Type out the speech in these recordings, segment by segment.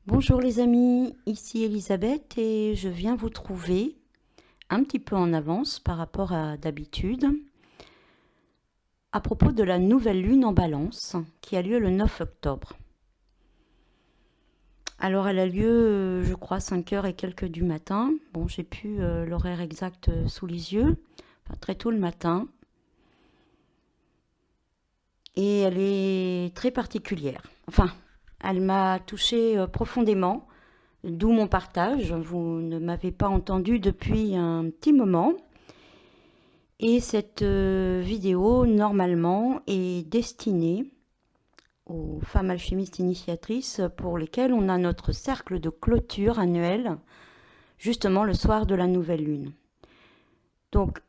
Bonjour les amis, ici Elisabeth et je viens vous trouver un petit peu en avance par rapport à d'habitude à propos de la nouvelle lune en Balance qui a lieu le 9 octobre. Alors elle a lieu, je crois, 5 heures et quelques du matin. Bon, j'ai plus l'horaire exact sous les yeux, enfin, très tôt le matin. Et elle est très particulière. Enfin, elle m'a touchée profondément. D'où mon partage. Vous ne m'avez pas entendu depuis un petit moment. Et cette vidéo, normalement, est destinée aux femmes alchimistes initiatrices pour lesquelles on a notre cercle de clôture annuel, justement le soir de la nouvelle lune. Donc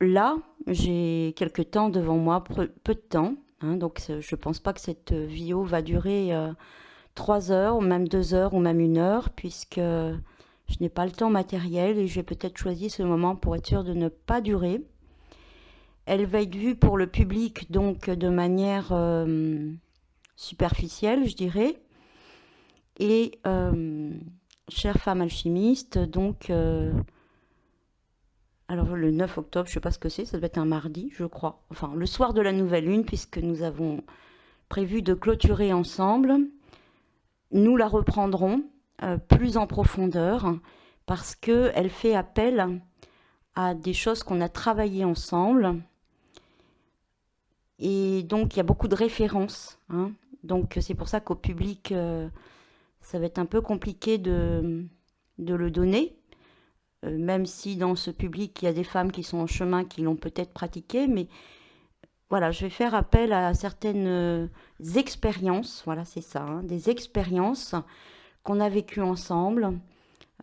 là, j'ai quelques temps devant moi, peu de temps. Donc je ne pense pas que cette vidéo va durer 3 heures, ou même 2 heures, ou même 1 heure, puisque je n'ai pas le temps matériel et j'ai peut-être choisi ce moment pour être sûr de ne pas durer. Elle va être vue pour le public donc de manière superficielle, je dirais. Et chère femme alchimiste, donc alors le 9 octobre, je ne sais pas ce que c'est, ça doit être un mardi, je crois. Enfin, le soir de la nouvelle lune, puisque nous avons prévu de clôturer ensemble. Nous la reprendrons plus en profondeur parce qu'elle fait appel à des choses qu'on a travaillées ensemble. Et donc, il y a beaucoup de références. Donc, c'est pour ça qu'au public, ça va être un peu compliqué de le donner. Même si dans ce public, il y a des femmes qui sont en chemin, qui l'ont peut-être pratiqué. Mais voilà, je vais faire appel à certaines expériences. Voilà, c'est ça. Des expériences qu'on a vécues ensemble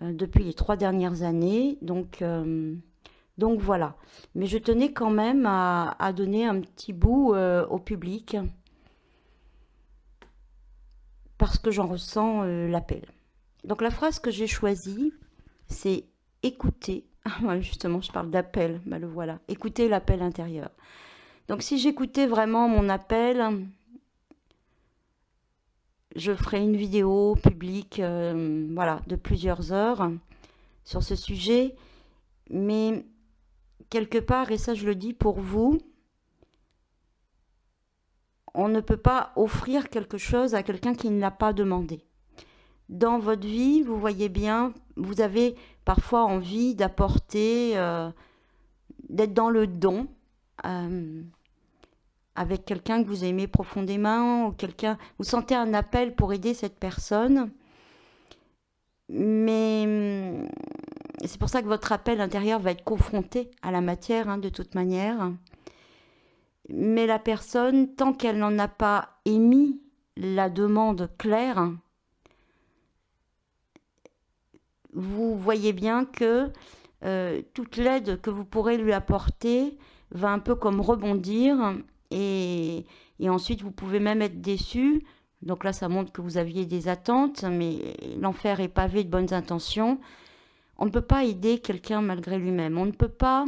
depuis les 3 dernières années. Donc voilà. Mais je tenais quand même à donner un petit bout au public parce que j'en ressens l'appel. Donc la phrase que j'ai choisie, c'est écouter. Justement, je parle d'appel, le voilà. Écouter l'appel intérieur. Donc si j'écoutais vraiment mon appel, je ferai une vidéo publique voilà, de plusieurs heures sur ce sujet. Mais quelque part, et ça je le dis pour vous, on ne peut pas offrir quelque chose à quelqu'un qui ne l'a pas demandé. Dans votre vie, vous voyez bien, vous avez parfois envie d'apporter, d'être dans le don avec quelqu'un que vous aimez profondément, ou quelqu'un, vous sentez un appel pour aider cette personne, mais c'est pour ça que votre appel intérieur va être confronté à la matière, de toute manière. Mais la personne, tant qu'elle n'en a pas émis la demande claire, vous voyez bien que toute l'aide que vous pourrez lui apporter va un peu comme rebondir et ensuite vous pouvez même être déçu. Donc là, ça montre que vous aviez des attentes, mais l'enfer est pavé de bonnes intentions. On ne peut pas aider quelqu'un malgré lui-même. On ne peut pas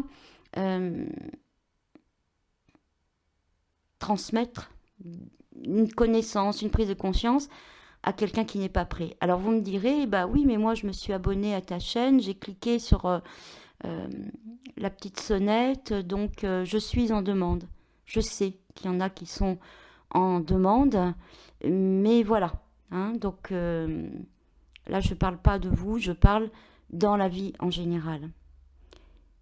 transmettre une connaissance, une prise de conscience à quelqu'un qui n'est pas prêt. Alors vous me direz, bah oui, mais moi je me suis abonnée à ta chaîne, j'ai cliqué sur la petite sonnette, donc je suis en demande. Je sais qu'il y en a qui sont en demande, mais voilà. Donc là je ne parle pas de vous, je parle dans la vie en général.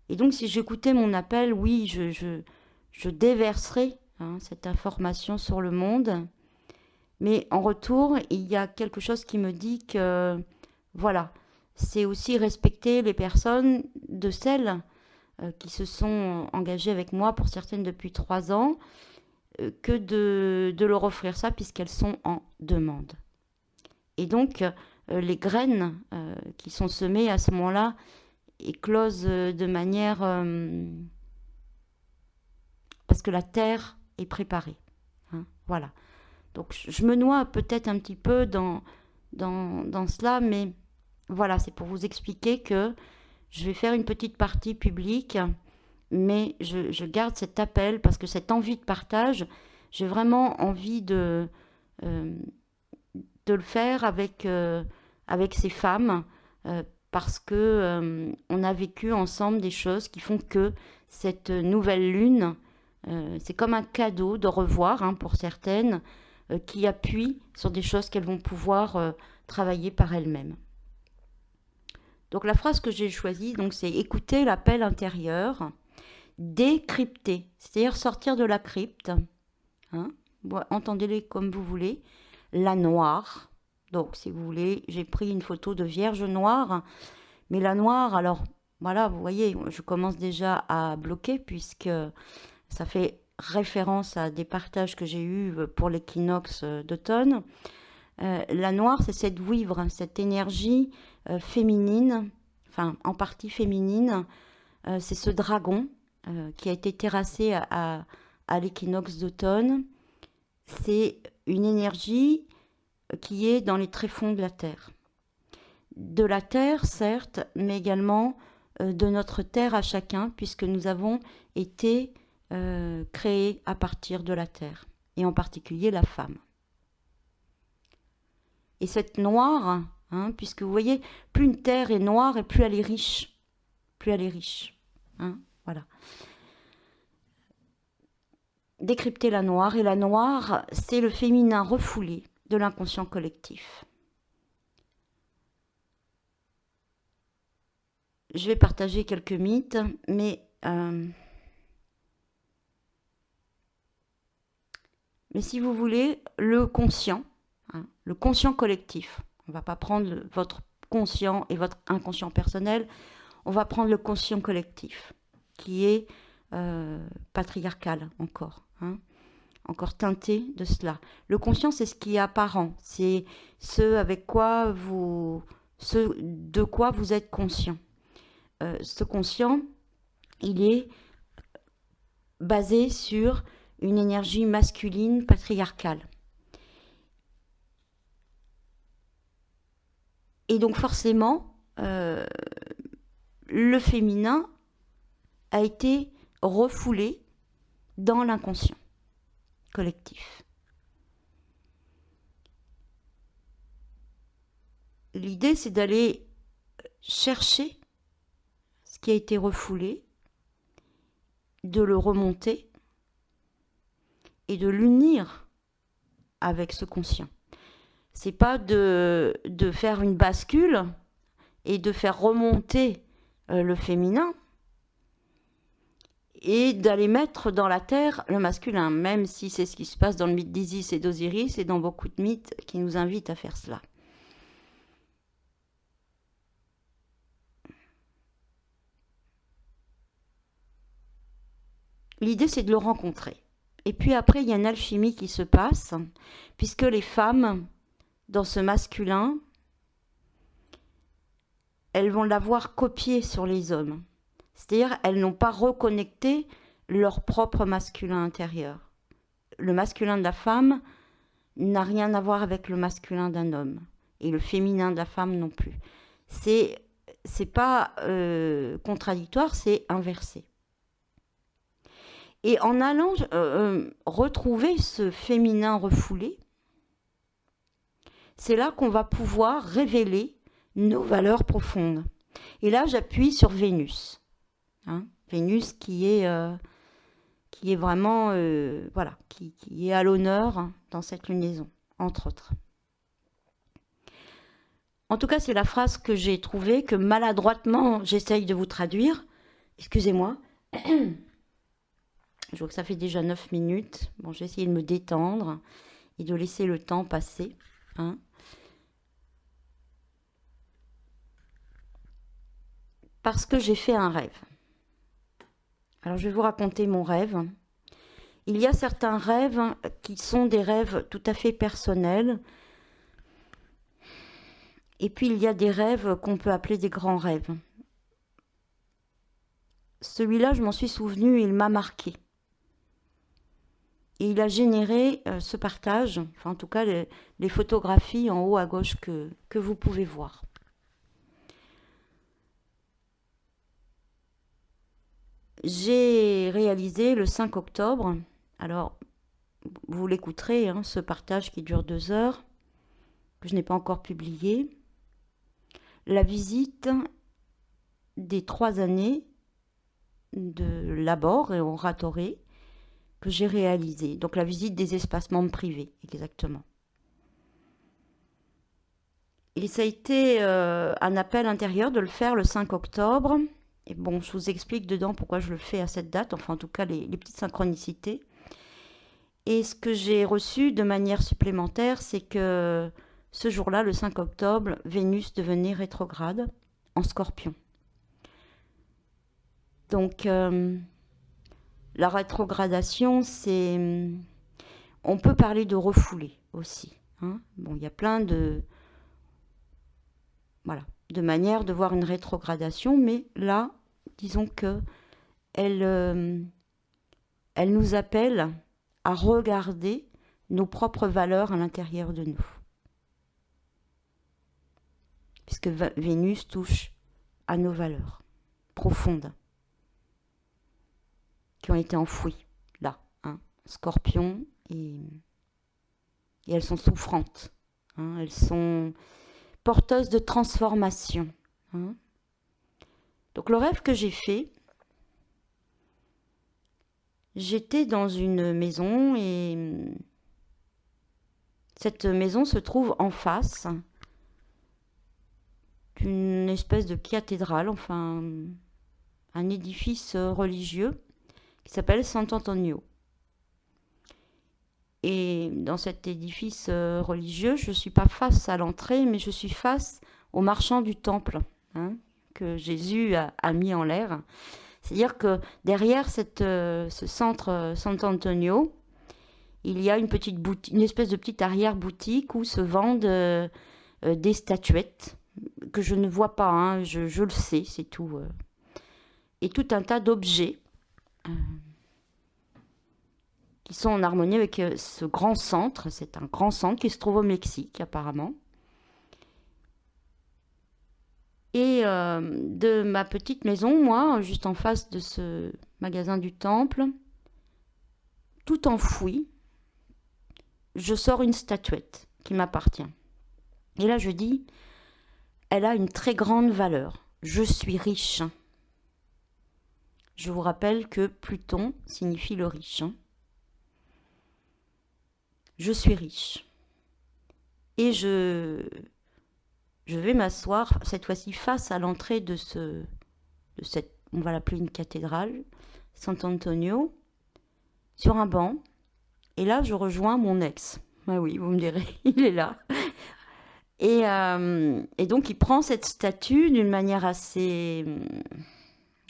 Et donc si j'écoutais mon appel, oui, je déverserais cette information sur le monde. Mais en retour, il y a quelque chose qui me dit que, voilà, c'est aussi respecter les personnes de celles qui se sont engagées avec moi, pour certaines depuis 3 ans, que de leur offrir ça puisqu'elles sont en demande. Et donc, les graines qui sont semées à ce moment-là éclosent de manière... parce que la terre est préparée. Voilà. Donc je me noie peut-être un petit peu dans cela, mais voilà, c'est pour vous expliquer que je vais faire une petite partie publique, mais je garde cet appel parce que cette envie de partage, j'ai vraiment envie de le faire avec ces femmes, parce que on a vécu ensemble des choses qui font que cette nouvelle lune, c'est comme un cadeau de revoir, hein, pour certaines, qui appuie sur des choses qu'elles vont pouvoir travailler par elles-mêmes. Donc la phrase que j'ai choisie, donc, c'est écouter l'appel intérieur, décrypter, c'est-à-dire sortir de la crypte, hein, entendez-les comme vous voulez, la noire. Donc si vous voulez, j'ai pris une photo de Vierge noire, mais la noire, alors voilà, vous voyez, je commence déjà à bloquer puisque ça fait référence à des partages que j'ai eus pour l'équinoxe d'automne. La noire, c'est cette vouivre, cette énergie féminine, enfin en partie féminine, c'est ce dragon qui a été terrassé à l'équinoxe d'automne. C'est une énergie qui est dans les tréfonds de la Terre. De la Terre, certes, mais également de notre Terre à chacun, puisque nous avons été créés à partir de la Terre, et en particulier la femme. Et cette noire, hein, puisque vous voyez, plus une terre est noire et plus elle est riche. Plus elle est riche. Hein, voilà. Décrypter la noire. Et la noire, c'est le féminin refoulé de l'inconscient collectif. Je vais partager quelques mythes, mais si vous voulez, le conscient, hein, le conscient collectif, on ne va pas prendre votre conscient et votre inconscient personnel, on va prendre le conscient collectif, qui est patriarcal encore, hein, encore teinté de cela. Le conscient, c'est ce qui est apparent, c'est ce de quoi vous êtes conscient. Ce conscient, il est basé sur une énergie masculine patriarcale. Et donc forcément, le féminin a été refoulé dans l'inconscient collectif. L'idée, c'est d'aller chercher ce qui a été refoulé, de le remonter et de l'unir avec ce conscient. C'est pas de faire une bascule et de faire remonter le féminin et d'aller mettre dans la terre le masculin, même si c'est ce qui se passe dans le mythe d'Isis et d'Osiris et dans beaucoup de mythes qui nous invitent à faire cela. L'idée, c'est de le rencontrer. Et puis après, il y a une alchimie qui se passe, puisque les femmes, dans ce masculin, elles vont l'avoir copié sur les hommes. C'est-à-dire, elles n'ont pas reconnecté leur propre masculin intérieur. Le masculin de la femme n'a rien à voir avec le masculin d'un homme. Et le féminin de la femme non plus. C'est pas contradictoire, c'est inversé. Et en allant retrouver ce féminin refoulé, c'est là qu'on va pouvoir révéler nos valeurs profondes. Et là, j'appuie sur Vénus. Hein, Vénus qui est vraiment, voilà, qui est à l'honneur dans cette lunaison, entre autres. En tout cas, c'est la phrase que j'ai trouvée, que maladroitement, j'essaye de vous traduire. Excusez-moi. Je vois que ça fait déjà 9 minutes. Bon, j'ai essayé de me détendre et de laisser le temps passer. Hein. Parce que j'ai fait un rêve. Alors, je vais vous raconter mon rêve. Il y a certains rêves qui sont des rêves tout à fait personnels. Et puis, il y a des rêves qu'on peut appeler des grands rêves. Celui-là, je m'en suis souvenu, il m'a marqué. Et il a généré ce partage, enfin en tout cas les photographies en haut à gauche que vous pouvez voir. J'ai réalisé le 5 octobre, alors vous l'écouterez, hein, ce partage qui dure 2 heures, que je n'ai pas encore publié, la visite des 3 années de labor et oratoré que j'ai réalisé. Donc la visite des espaces membres privés, exactement. Et ça a été un appel intérieur de le faire le 5 octobre. Et bon, je vous explique dedans pourquoi je le fais à cette date, enfin en tout cas les petites synchronicités. Et ce que j'ai reçu de manière supplémentaire, c'est que ce jour-là, le 5 octobre, Vénus devenait rétrograde en Scorpion. Donc la rétrogradation, c'est... On peut parler de refoulé aussi. Hein. Bon, il y a plein de... Voilà, de manières de voir une rétrogradation, mais là, disons que elle nous appelle à regarder nos propres valeurs à l'intérieur de nous. Puisque Vénus touche à nos valeurs profondes, qui ont été enfouies, là, hein, Scorpion, et elles sont souffrantes, hein, elles sont porteuses de transformation. Hein. Donc le rêve que j'ai fait, j'étais dans une maison et cette maison se trouve en face d'une espèce de cathédrale, enfin un édifice religieux qui s'appelle Sant'Antonio. Et dans cet édifice religieux, je ne suis pas face à l'entrée, mais je suis face au marchand du temple, hein, que Jésus a mis en l'air. C'est-à-dire que derrière ce centre Sant'Antonio, il y a une espèce de petite arrière-boutique où se vendent des statuettes que je ne vois pas, hein, je le sais, c'est tout. Et tout un tas d'objets qui sont en harmonie avec ce grand centre. C'est un grand centre qui se trouve au Mexique, apparemment. Et de ma petite maison, moi, juste en face de ce magasin du temple, tout enfoui, je sors une statuette qui m'appartient. Et là, je dis, elle a une très grande valeur. Je suis riche. Je vous rappelle que Pluton signifie le riche. Je suis riche. Et je vais m'asseoir, cette fois-ci face à l'entrée de cette, on va l'appeler une cathédrale, Sant'Antonio, sur un banc. Et là, je rejoins mon ex. Ah oui, vous me direz, il est là. Et donc, il prend cette statue d'une manière assez,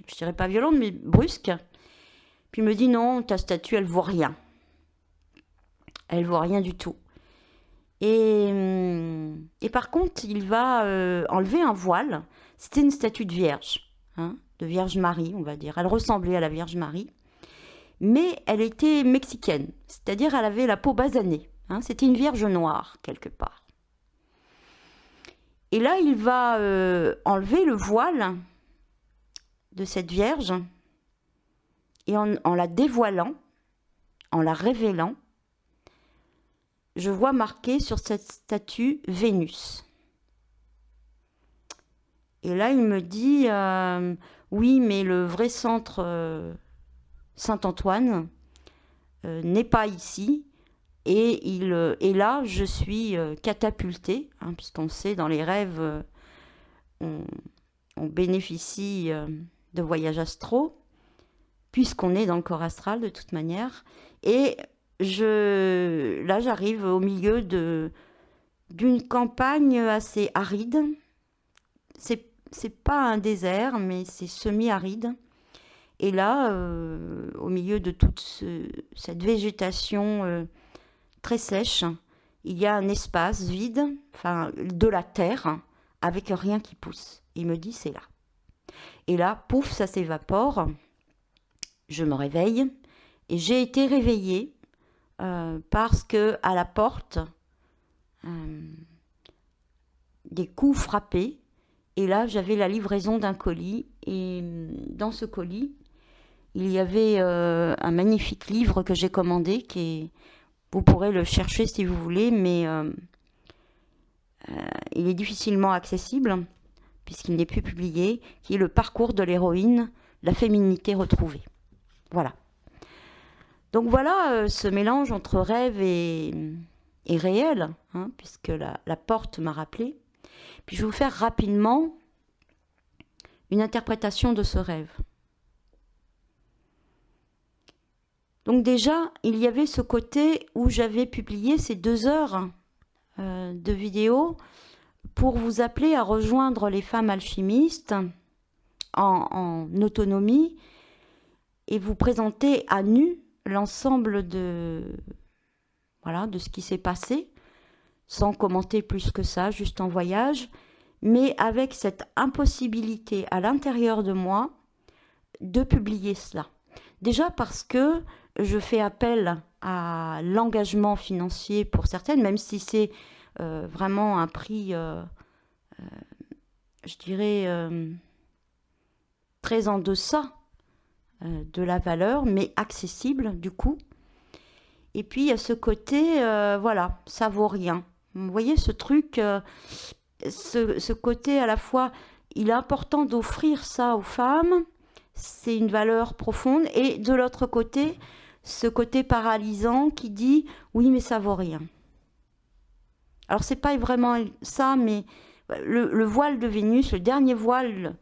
je dirais pas violente, mais brusque. Puis il me dit, non, ta statue, elle vaut rien. Elle vaut rien du tout. Et par contre, il va enlever un voile. C'était une statue de Vierge, hein, de Vierge Marie, on va dire. Elle ressemblait à la Vierge Marie, mais elle était mexicaine, c'est-à-dire elle avait la peau basanée. Hein, c'était une Vierge noire, quelque part. Et là, il va enlever le voile de cette Vierge, et en la dévoilant, en la révélant, je vois marqué sur cette statue Vénus. Et là, il me dit, oui, mais le vrai centre Saint-Antoine n'est pas ici. Et là, je suis catapultée, hein, puisqu'on sait, dans les rêves, on bénéficie de voyages astraux, puisqu'on est dans le corps astral de toute manière. Et là, j'arrive au milieu d'une campagne assez aride. C'est pas un désert, mais c'est semi-aride. Et là, au milieu de toute cette végétation très sèche, il y a un espace vide, enfin de la terre, avec rien qui pousse. Il me dit, c'est là. Et là, pouf, ça s'évapore. Je me réveille. Et j'ai été réveillée parce que à la porte, des coups frappaient. Et là, j'avais la livraison d'un colis. Et dans ce colis, il y avait un magnifique livre que j'ai commandé. Vous pourrez le chercher si vous voulez, mais il est difficilement accessible, puisqu'il n'est plus publié, qui est le parcours de l'héroïne, la féminité retrouvée. Voilà. Donc voilà ce mélange entre rêve et réel, hein, puisque la porte m'a rappelé. Puis je vais vous faire rapidement une interprétation de ce rêve. Donc déjà, il y avait ce côté où j'avais publié ces 2 heures de vidéo pour vous appeler à rejoindre les femmes alchimistes en autonomie et vous présenter à nu l'ensemble de ce qui s'est passé, sans commenter plus que ça, juste en voyage, mais avec cette impossibilité à l'intérieur de moi de publier cela. Déjà parce que je fais appel à l'engagement financier pour certaines, même si c'est vraiment un prix, je dirais, très en deçà de la valeur, mais accessible du coup. Et puis il y a ce côté, voilà, ça vaut rien. Vous voyez ce truc, ce côté à la fois, il est important d'offrir ça aux femmes, c'est une valeur profonde, et de l'autre côté, ce côté paralysant qui dit oui mais ça vaut rien. Alors c'est pas vraiment ça, mais le voile de Vénus, le dernier voile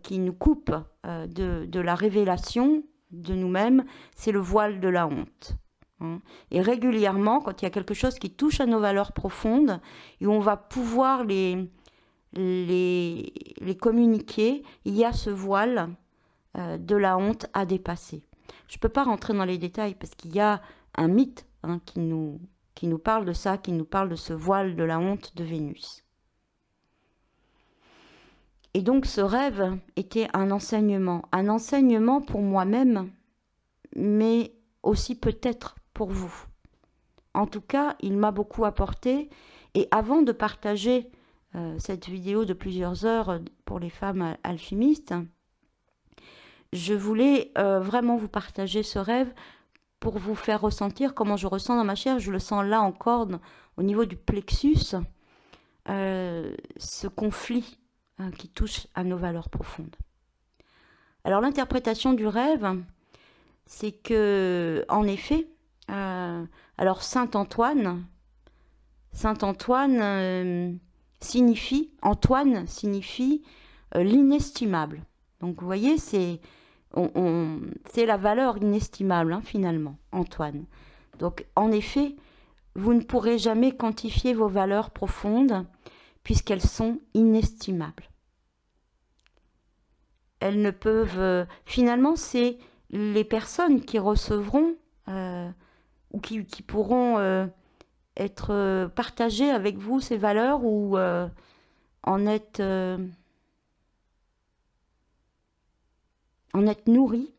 qui nous coupe de la révélation de nous-mêmes, c'est le voile de la honte. Et régulièrement, quand il y a quelque chose qui touche à nos valeurs profondes, et où on va pouvoir les communiquer, il y a ce voile de la honte à dépasser. Je ne peux pas rentrer dans les détails parce qu'il y a un mythe qui nous parle de ça, qui nous parle de ce voile de la honte de Vénus. Et donc ce rêve était un enseignement pour moi-même, mais aussi peut-être pour vous. En tout cas, il m'a beaucoup apporté. Et avant de partager cette vidéo de plusieurs heures pour les femmes alchimistes, je voulais vraiment vous partager ce rêve pour vous faire ressentir comment je ressens dans ma chair. Je le sens là encore au niveau du plexus, ce conflit qui touche à nos valeurs profondes. Alors l'interprétation du rêve, c'est que, en effet, alors Saint Antoine signifie l'inestimable. Donc vous voyez, c'est la valeur inestimable finalement, Antoine. Donc en effet, vous ne pourrez jamais quantifier vos valeurs profondes puisqu'elles sont inestimables. Elles ne peuvent... finalement, c'est les personnes qui recevront ou qui pourront être partagées avec vous ces valeurs ou en être nourries.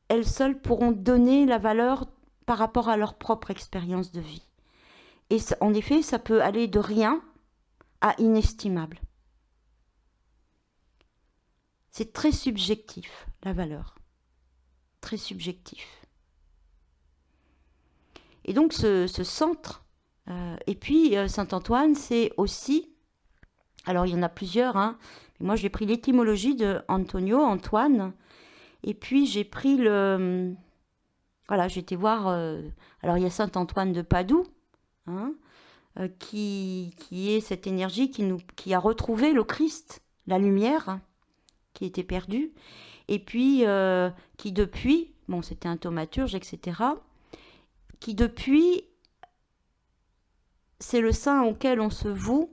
Elles seules pourront donner la valeur par rapport à leur propre expérience de vie. Et en effet, ça peut aller de rien à inestimable. C'est très subjectif, la valeur. Très subjectif. Et donc, ce centre, et puis Saint-Antoine, c'est aussi, alors il y en a plusieurs, mais moi j'ai pris l'étymologie de Antonio, Antoine, et puis j'ai pris voilà, j'ai été voir, alors il y a Saint-Antoine de Padoue, qui est cette énergie qui a retrouvé le Christ, la lumière, qui était perdue, et puis qui depuis, bon c'était un thaumaturge, etc., qui depuis, c'est le saint auquel on se voue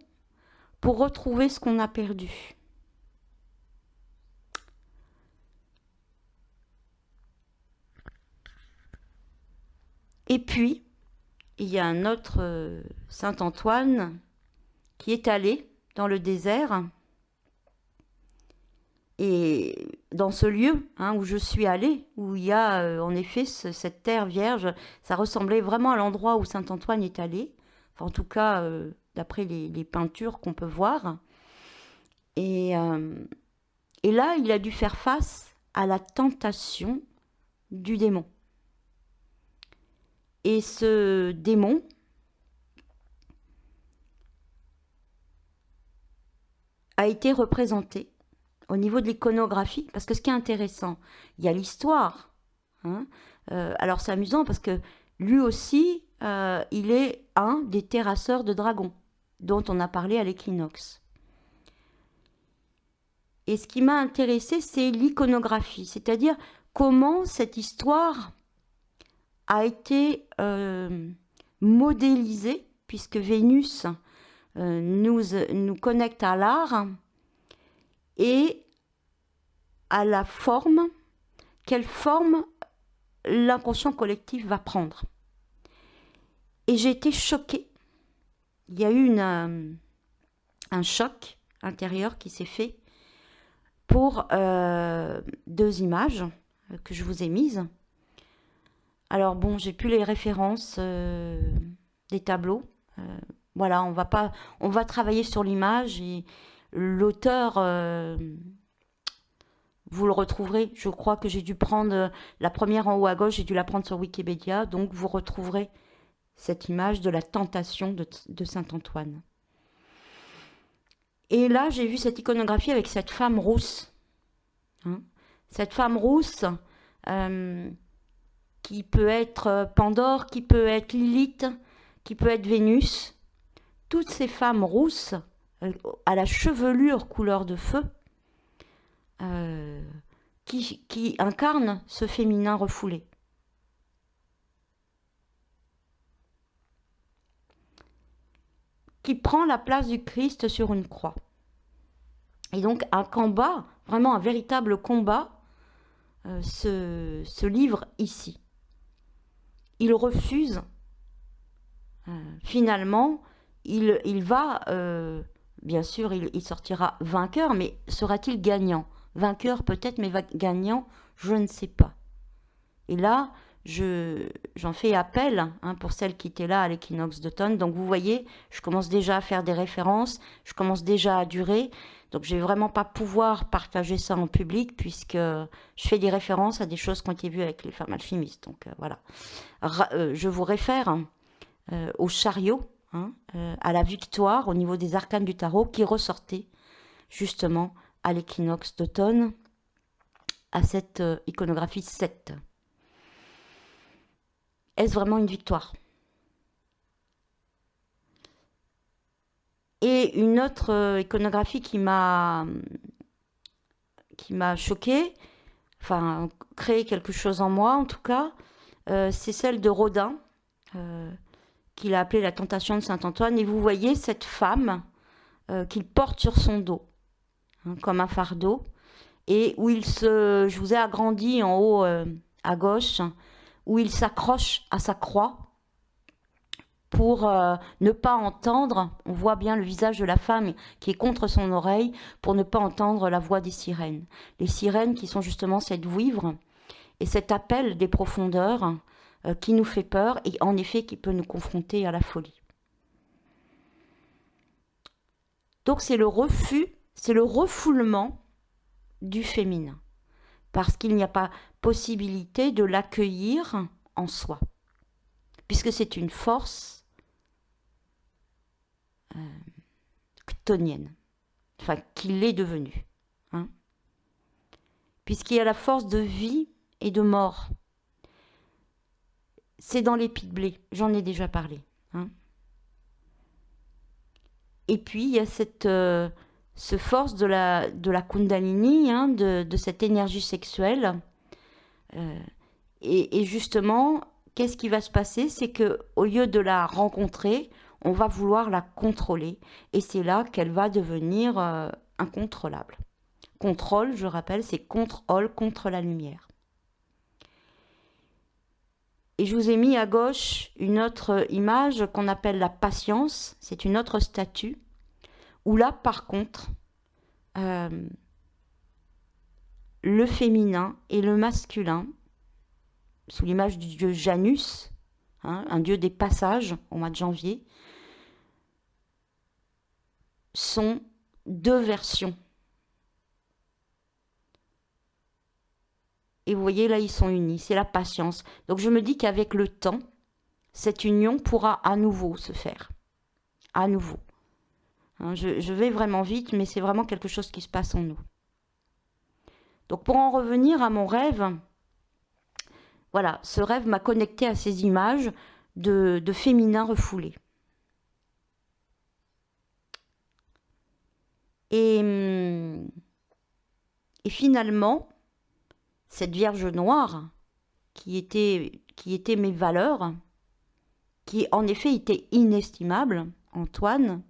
pour retrouver ce qu'on a perdu. Et puis, il y a un autre Saint Antoine qui est allé dans le désert. Et dans ce lieu où je suis allée, où il y a en effet cette terre vierge, ça ressemblait vraiment à l'endroit où Saint Antoine est allé, enfin, en tout cas d'après les peintures qu'on peut voir. Et là, il a dû faire face à la tentation du démon. Et ce démon, a été représenté au niveau de l'iconographie, parce que ce qui est intéressant, il y a l'histoire. Hein. Alors c'est amusant parce que lui aussi, il est un des terrasseurs de dragons, dont on a parlé à l'équinoxe. Et ce qui m'a intéressé, c'est l'iconographie, c'est-à-dire comment cette histoire a été modélisée, puisque Vénus nous connecte à l'art et à la forme, quelle forme l'inconscient collectif va prendre. Et j'ai été choquée. Il y a eu un choc intérieur qui s'est fait pour 2 images que je vous ai mises. Alors bon, j'ai plus les références des tableaux. Voilà, on va travailler sur l'image et l'auteur, vous le retrouverez. Je crois que j'ai dû prendre la première en haut à gauche, j'ai dû la prendre sur Wikipédia, donc vous retrouverez cette image de la tentation de Saint Antoine. Et là, j'ai vu cette iconographie avec cette femme rousse. Hein, cette femme rousse qui peut être Pandore, qui peut être Lilith, qui peut être Vénus. Toutes ces femmes rousses, à la chevelure couleur de feu, qui incarnent ce féminin refoulé. Qui prend la place du Christ sur une croix. Et donc un combat, vraiment un véritable combat, se livre ici. Il refuse, finalement, il va, bien sûr, il sortira vainqueur, mais sera-t-il gagnant? Vainqueur peut-être, mais gagnant, je ne sais pas. Et là, j'en fais appel pour celles qui étaient là à l'équinoxe d'automne. Donc vous voyez, je commence déjà à faire des références, je commence déjà à durer. Donc je ne vais vraiment pas pouvoir partager ça en public puisque je fais des références à des choses qui ont été vues avec les femmes alchimistes. Donc voilà. Je vous réfère au chariot, à la victoire au niveau des arcanes du tarot qui ressortait justement à l'équinoxe d'automne, à cette iconographie 7. Est-ce vraiment une victoire? Et une autre iconographie qui m'a choquée, enfin créé quelque chose en moi en tout cas, c'est celle de Rodin, qu'il a appelée la tentation de Saint Antoine. Et vous voyez cette femme qu'il porte sur son dos, comme un fardeau, et où je vous ai agrandi en haut à gauche, où il s'accroche à sa croix pour ne pas entendre, on voit bien le visage de la femme qui est contre son oreille, pour ne pas entendre la voix des sirènes. Les sirènes qui sont justement cette vouivre et cet appel des profondeurs qui nous fait peur et en effet qui peut nous confronter à la folie. Donc c'est le refus, c'est le refoulement du féminin, parce qu'il n'y a pas possibilité de l'accueillir en soi, puisque c'est une force chthonienne, enfin qu'il est devenu, puisqu'il y a la force de vie et de mort. C'est dans l'épi de blé, j'en ai déjà parlé. Et puis il y a cette force de la Kundalini, de cette énergie sexuelle. Et justement, qu'est-ce qui va se passer? C'est qu'au lieu de la rencontrer, on va vouloir la contrôler. Et c'est là qu'elle va devenir incontrôlable. Contrôle, je rappelle, c'est contrôle contre la lumière. Et je vous ai mis à gauche une autre image qu'on appelle la patience. C'est une autre statue. Où là, par contre, le féminin et le masculin, sous l'image du dieu Janus, un dieu des passages au mois de janvier, sont 2 versions. Et vous voyez, là, ils sont unis, c'est la patience. Donc je me dis qu'avec le temps, cette union pourra à nouveau se faire. À nouveau. Hein, je vais vraiment vite, mais c'est vraiment quelque chose qui se passe en nous. Donc pour en revenir à mon rêve, voilà, ce rêve m'a connecté à ces images de féminin refoulé. Et finalement, cette Vierge noire, qui était mes valeurs, qui en effet était inestimable, Antoine,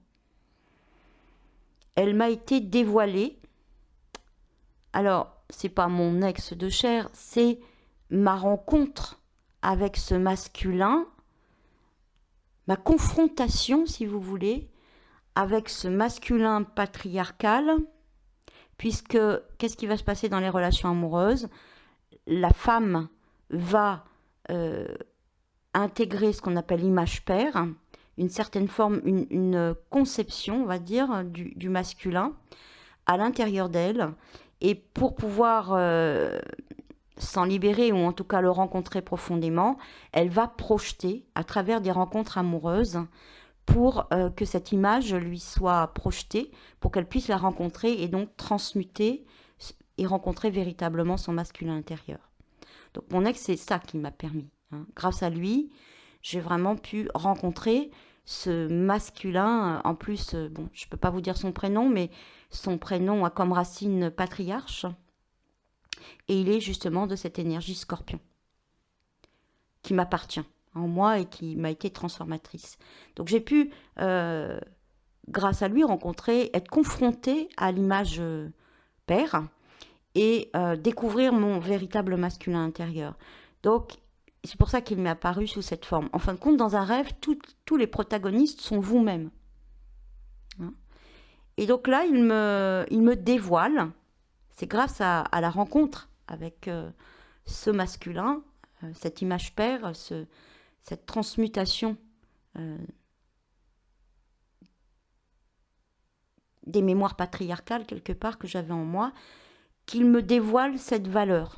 elle m'a été dévoilée. Alors, c'est pas mon ex de chair, c'est ma rencontre avec ce masculin, ma confrontation, si vous voulez, avec ce masculin patriarcal, puisque qu'est-ce qui va se passer dans les relations amoureuses? La femme va intégrer ce qu'on appelle l'image père, une certaine forme, une conception, on va dire, du masculin à l'intérieur d'elle. Et pour pouvoir s'en libérer, ou en tout cas le rencontrer profondément, elle va projeter à travers des rencontres amoureuses pour que cette image lui soit projetée, pour qu'elle puisse la rencontrer et donc transmuter et rencontrer véritablement son masculin intérieur. Donc mon ex, c'est ça qui m'a permis. Hein. Grâce à lui, j'ai vraiment pu rencontrer ce masculin. En plus, bon, je ne peux pas vous dire son prénom, mais son prénom a comme racine patriarche. Et il est justement de cette énergie scorpion qui m'appartient en moi et qui m'a été transformatrice. Donc j'ai pu, grâce à lui, être confrontée à l'image père et découvrir mon véritable masculin intérieur. Donc c'est pour ça qu'il m'est apparu sous cette forme. En fin de compte, dans un rêve, tous les protagonistes sont vous-même. Hein. Et donc là, il me dévoile. C'est grâce à la rencontre avec ce masculin, cette image père, cette transmutation des mémoires patriarcales, quelque part, que j'avais en moi, qu'il me dévoile cette valeur.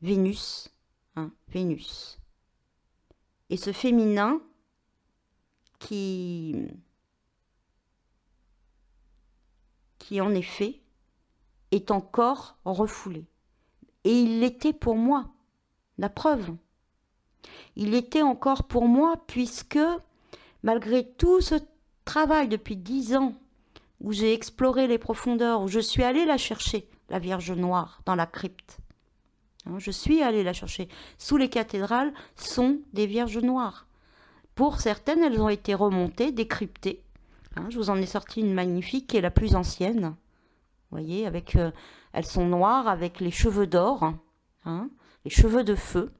Vénus, hein, Vénus. Et ce féminin qui en effet est encore refoulé. Et il l'était pour moi, la preuve. Il était encore pour moi puisque malgré tout ce travail depuis 10 ans où j'ai exploré les profondeurs, où je suis allée la chercher, la Vierge Noire, dans la crypte. Hein, je suis allée la chercher. Sous les cathédrales sont des Vierges Noires. Pour certaines, elles ont été remontées, décryptées. Hein, je vous en ai sorti une magnifique qui est la plus ancienne. Vous voyez, avec, elles sont noires avec les cheveux d'or, hein, les cheveux de feu,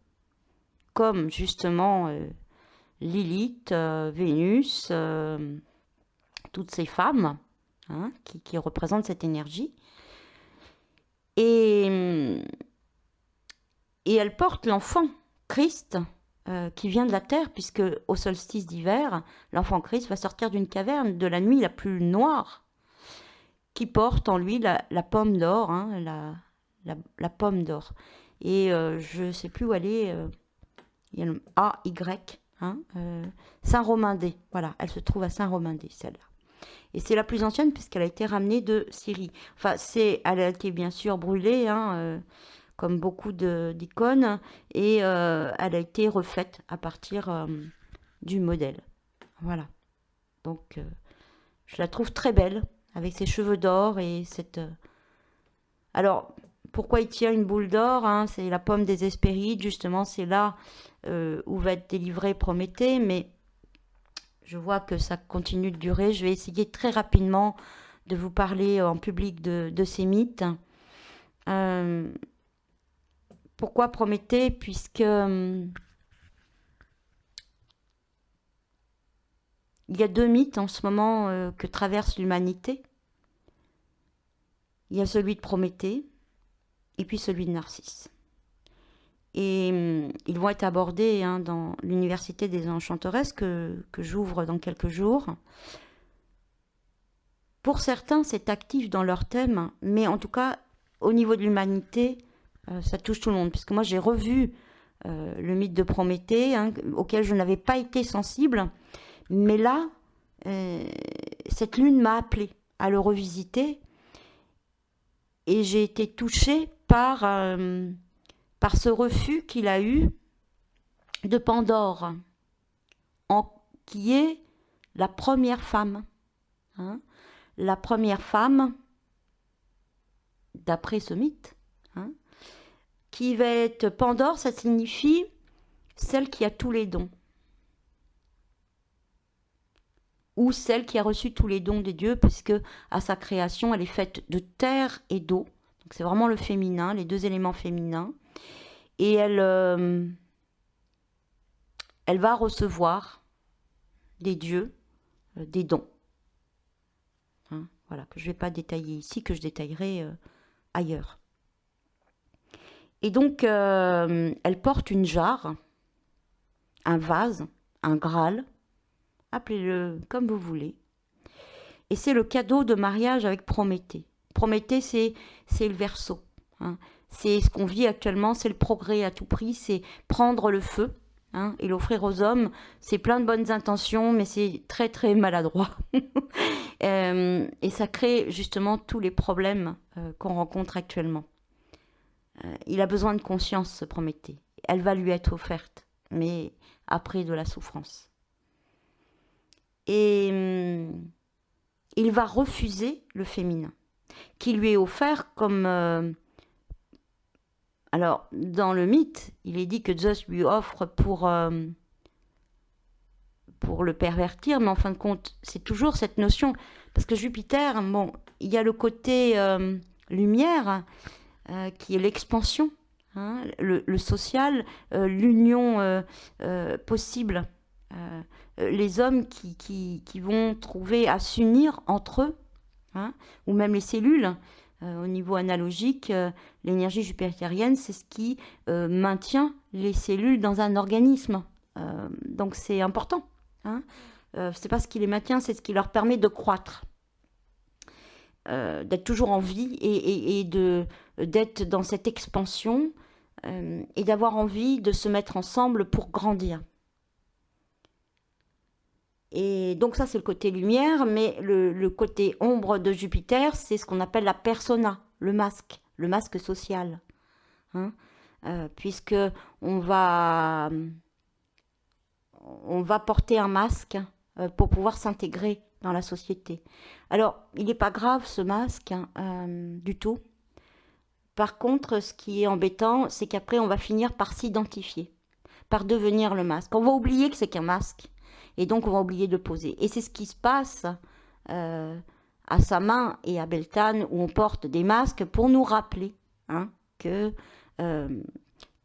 comme justement Lilith, Vénus, toutes ces femmes hein, qui représentent cette énergie. Et elle porte l'enfant Christ qui vient de la terre, puisque au solstice d'hiver, l'enfant Christ va sortir d'une caverne de la nuit la plus noire, qui porte en lui la pomme d'or, hein, la pomme d'or. Et je ne sais plus où elle est, il y a le A-Y, hein, Saint-Romain-des. Voilà, elle se trouve à Saint-Romain-des, celle-là. Et c'est la plus ancienne puisqu'elle a été ramenée de Syrie. Enfin, elle a été bien sûr brûlée, hein, comme beaucoup d'icônes, et elle a été refaite à partir du modèle. Voilà. Donc, je la trouve très belle, avec ses cheveux d'or et cette... Alors, pourquoi il tient une boule d'or hein, c'est la pomme des Hespérides, justement, c'est là où va être délivré Prométhée, mais je vois que ça continue de durer. Je vais essayer très rapidement de vous parler en public de ces mythes. Pourquoi Prométhée? Puisque il y a 2 mythes en ce moment que traverse l'humanité. Il y a celui de Prométhée et puis celui de Narcisse. Et ils vont être abordés hein, dans l'Université des Enchanteresses que j'ouvre dans quelques jours. Pour certains, c'est actif dans leur thème, mais en tout cas, au niveau de l'humanité, ça touche tout le monde. Puisque moi, j'ai revu le mythe de Prométhée, hein, auquel je n'avais pas été sensible. Mais là, cette lune m'a appelée à le revisiter et j'ai été touchée par ce refus qu'il a eu de Pandore, qui est la première femme. Hein, la première femme, d'après ce mythe, hein, qui va être Pandore, ça signifie celle qui a tous les dons. Ou celle qui a reçu tous les dons des dieux, puisque à sa création, elle est faite de terre et d'eau. Donc c'est vraiment le féminin, les deux éléments féminins. Et elle va recevoir des dieux, des dons. Hein, voilà, que je ne vais pas détailler ici, que je détaillerai ailleurs. Et donc, elle porte une jarre, un vase, un Graal, appelez-le comme vous voulez. Et c'est le cadeau de mariage avec Prométhée. Prométhée, c'est le Verseau. Hein. C'est ce qu'on vit actuellement, c'est le progrès à tout prix, c'est prendre le feu, hein, et l'offrir aux hommes. C'est plein de bonnes intentions, mais c'est très très maladroit. Et ça crée justement tous les problèmes qu'on rencontre actuellement. Il a besoin de conscience, ce Prométhée. Elle va lui être offerte, mais après de la souffrance. Et il va refuser le féminin, qui lui est offert comme... alors, dans le mythe, il est dit que Zeus lui offre pour le pervertir, mais en fin de compte, c'est toujours cette notion... Parce que Jupiter, bon, il y a le côté lumière, qui est l'expansion, hein, le social, l'union possible. Les hommes qui vont trouver à s'unir entre eux, hein, ou même les cellules, au niveau analogique, l'énergie jupitérienne, c'est ce qui maintient les cellules dans un organisme. Donc c'est important. Hein. C'est pas ce qui les maintient, c'est ce qui leur permet de croître, d'être toujours en vie et d'être dans cette expansion et d'avoir envie de se mettre ensemble pour grandir. Et donc ça, c'est le côté lumière, mais le côté ombre de Jupiter, c'est ce qu'on appelle la persona, le masque social. Hein, puisque on va porter un masque pour pouvoir s'intégrer dans la société. Alors, il n'est pas grave ce masque, hein, du tout. Par contre, ce qui est embêtant, c'est qu'après, on va finir par s'identifier, par devenir le masque. On va oublier que c'est qu'un masque. Et donc, on va oublier de poser. Et c'est ce qui se passe à Samin et à Beltane, où on porte des masques pour nous rappeler, hein, que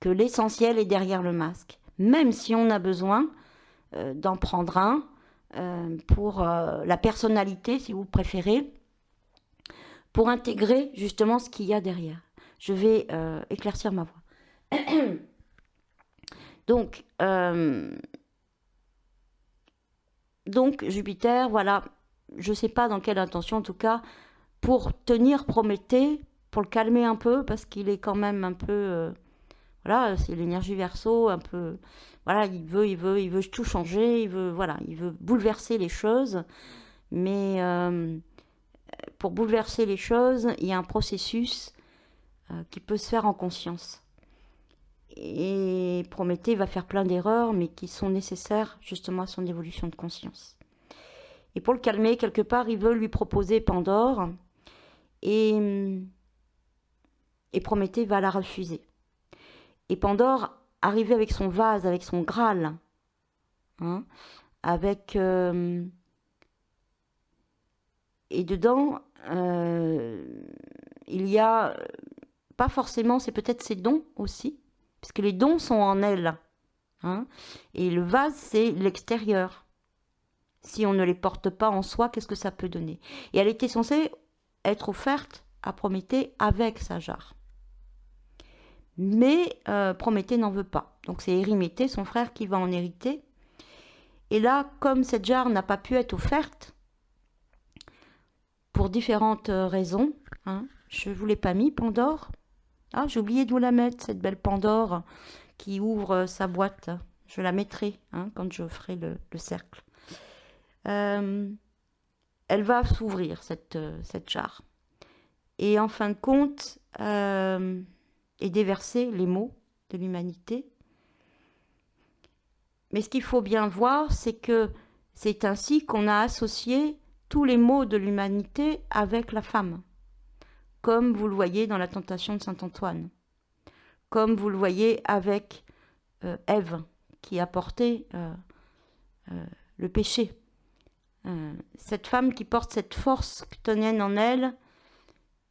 l'essentiel est derrière le masque. Même si on a besoin d'en prendre un pour la personnalité, si vous préférez, pour intégrer justement ce qu'il y a derrière. Je vais éclaircir ma voix. Donc, Jupiter, voilà, je ne sais pas dans quelle intention, en tout cas, pour tenir Prométhée, pour le calmer un peu, parce qu'il est quand même un peu... voilà, c'est l'énergie Verseau, un peu... Voilà, il veut tout changer, il veut bouleverser les choses, mais pour bouleverser les choses, il y a un processus qui peut se faire en conscience. Et Prométhée va faire plein d'erreurs, mais qui sont nécessaires justement à son évolution de conscience. Et pour le calmer, quelque part, il veut lui proposer Pandore, et Prométhée va la refuser. Et Pandore, arrivé avec son vase, avec son Graal, hein, avec... et dedans, il y a... pas forcément, c'est peut-être ses dons aussi, puisque les dons sont en elle. Hein, et le vase, c'est l'extérieur. Si on ne les porte pas en soi, qu'est-ce que ça peut donner? Et elle était censée être offerte à Prométhée avec sa jarre. Mais Prométhée n'en veut pas. Donc c'est Éryméthée, son frère, qui va en hériter. Et là, comme cette jarre n'a pas pu être offerte, pour différentes raisons, hein, je ne vous l'ai pas mis, Pandore. Ah, j'ai oublié de vous la mettre, cette belle Pandore qui ouvre sa boîte. Je la mettrai, hein, quand je ferai le cercle. elle va s'ouvrir, cette jarre. Et en fin de compte, et déverser les maux de l'humanité. Mais ce qu'il faut bien voir, c'est que c'est ainsi qu'on a associé tous les maux de l'humanité avec la femme, comme vous le voyez dans la tentation de saint Antoine, comme vous le voyez avec Ève, qui a porté le péché. Cette femme qui porte cette force chthonienne en elle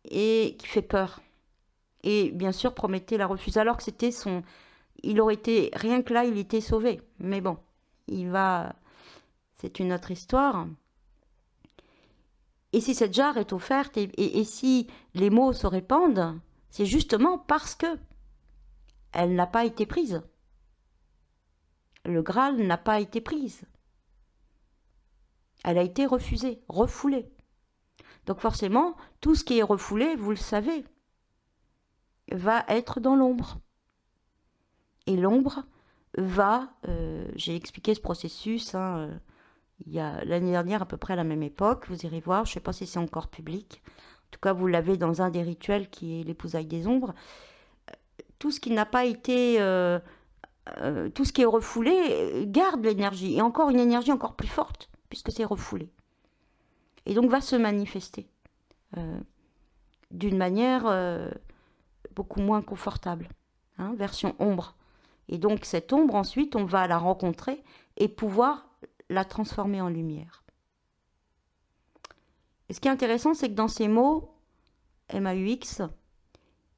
et qui fait peur. Et bien sûr, Prométhée la refuse, alors que c'était son... Il aurait été... Rien que là, il était sauvé. Mais bon, il va... C'est une autre histoire. Et si cette jarre est offerte, et si les maux se répandent, c'est justement parce que elle n'a pas été prise. Le Graal n'a pas été prise. Elle a été refusée, refoulée. Donc forcément, tout ce qui est refoulé, vous le savez, va être dans l'ombre. Et l'ombre va... j'ai expliqué ce processus il y a l'année dernière à peu près à la même époque. Vous irez voir, je ne sais pas si c'est encore public. En tout cas, vous l'avez dans un des rituels qui est l'épousaille des ombres. Tout ce qui n'a pas été... tout ce qui est refoulé garde l'énergie. Et encore une énergie encore plus forte, puisque c'est refoulé. Et donc va se manifester d'une manière beaucoup moins confortable. Version ombre. Et donc cette ombre, ensuite, on va la rencontrer et pouvoir la transformer en lumière. Et ce qui est intéressant, c'est que dans ces mots, MAUX,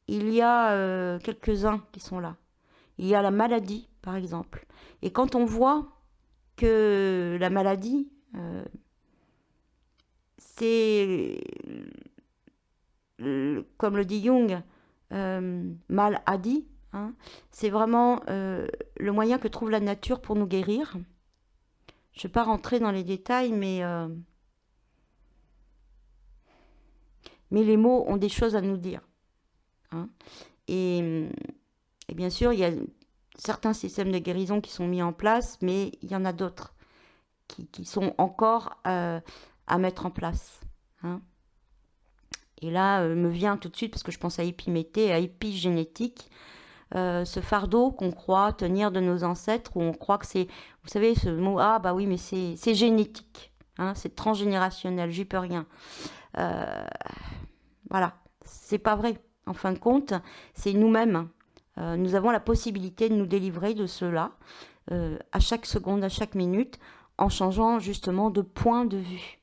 il y a quelques-uns qui sont là. Il y a la maladie, par exemple. Et quand on voit que la maladie, c'est, comme le dit Jung, mal a dit, c'est vraiment le moyen que trouve la nature pour nous guérir. Je ne vais pas rentrer dans les détails, mais les mots ont des choses à nous dire. Et bien sûr, il y a certains systèmes de guérison qui sont mis en place, mais il y en a d'autres qui sont encore à mettre en place. Et là, me vient tout de suite, parce que je pense à épiméthée, à épigénétique, ce fardeau qu'on croit tenir de nos ancêtres, où on croit que c'est, vous savez, ce mot, ah bah oui, mais c'est génétique, c'est transgénérationnel, j'y peux rien. Voilà, c'est pas vrai. En fin de compte, c'est nous-mêmes. Nous avons la possibilité de nous délivrer de cela à chaque seconde, à chaque minute, en changeant justement de point de vue.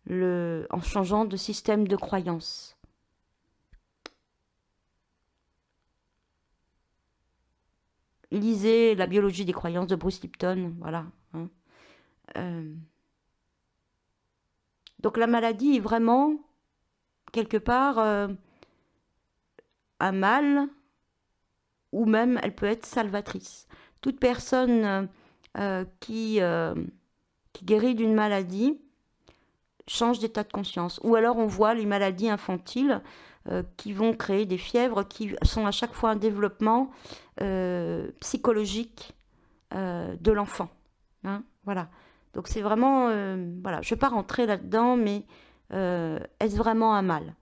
En changeant de système de croyance. Lisez La biologie des croyances de Bruce Lipton, voilà. Donc la maladie est vraiment, quelque part, un mal, ou même elle peut être salvatrice. Toute personne qui guérit d'une maladie change d'état de conscience. Ou alors on voit les maladies infantiles qui vont créer des fièvres qui sont à chaque fois un développement psychologique de l'enfant. Voilà. Donc c'est vraiment... voilà. Je ne vais pas rentrer là-dedans, mais est-ce vraiment un mal ?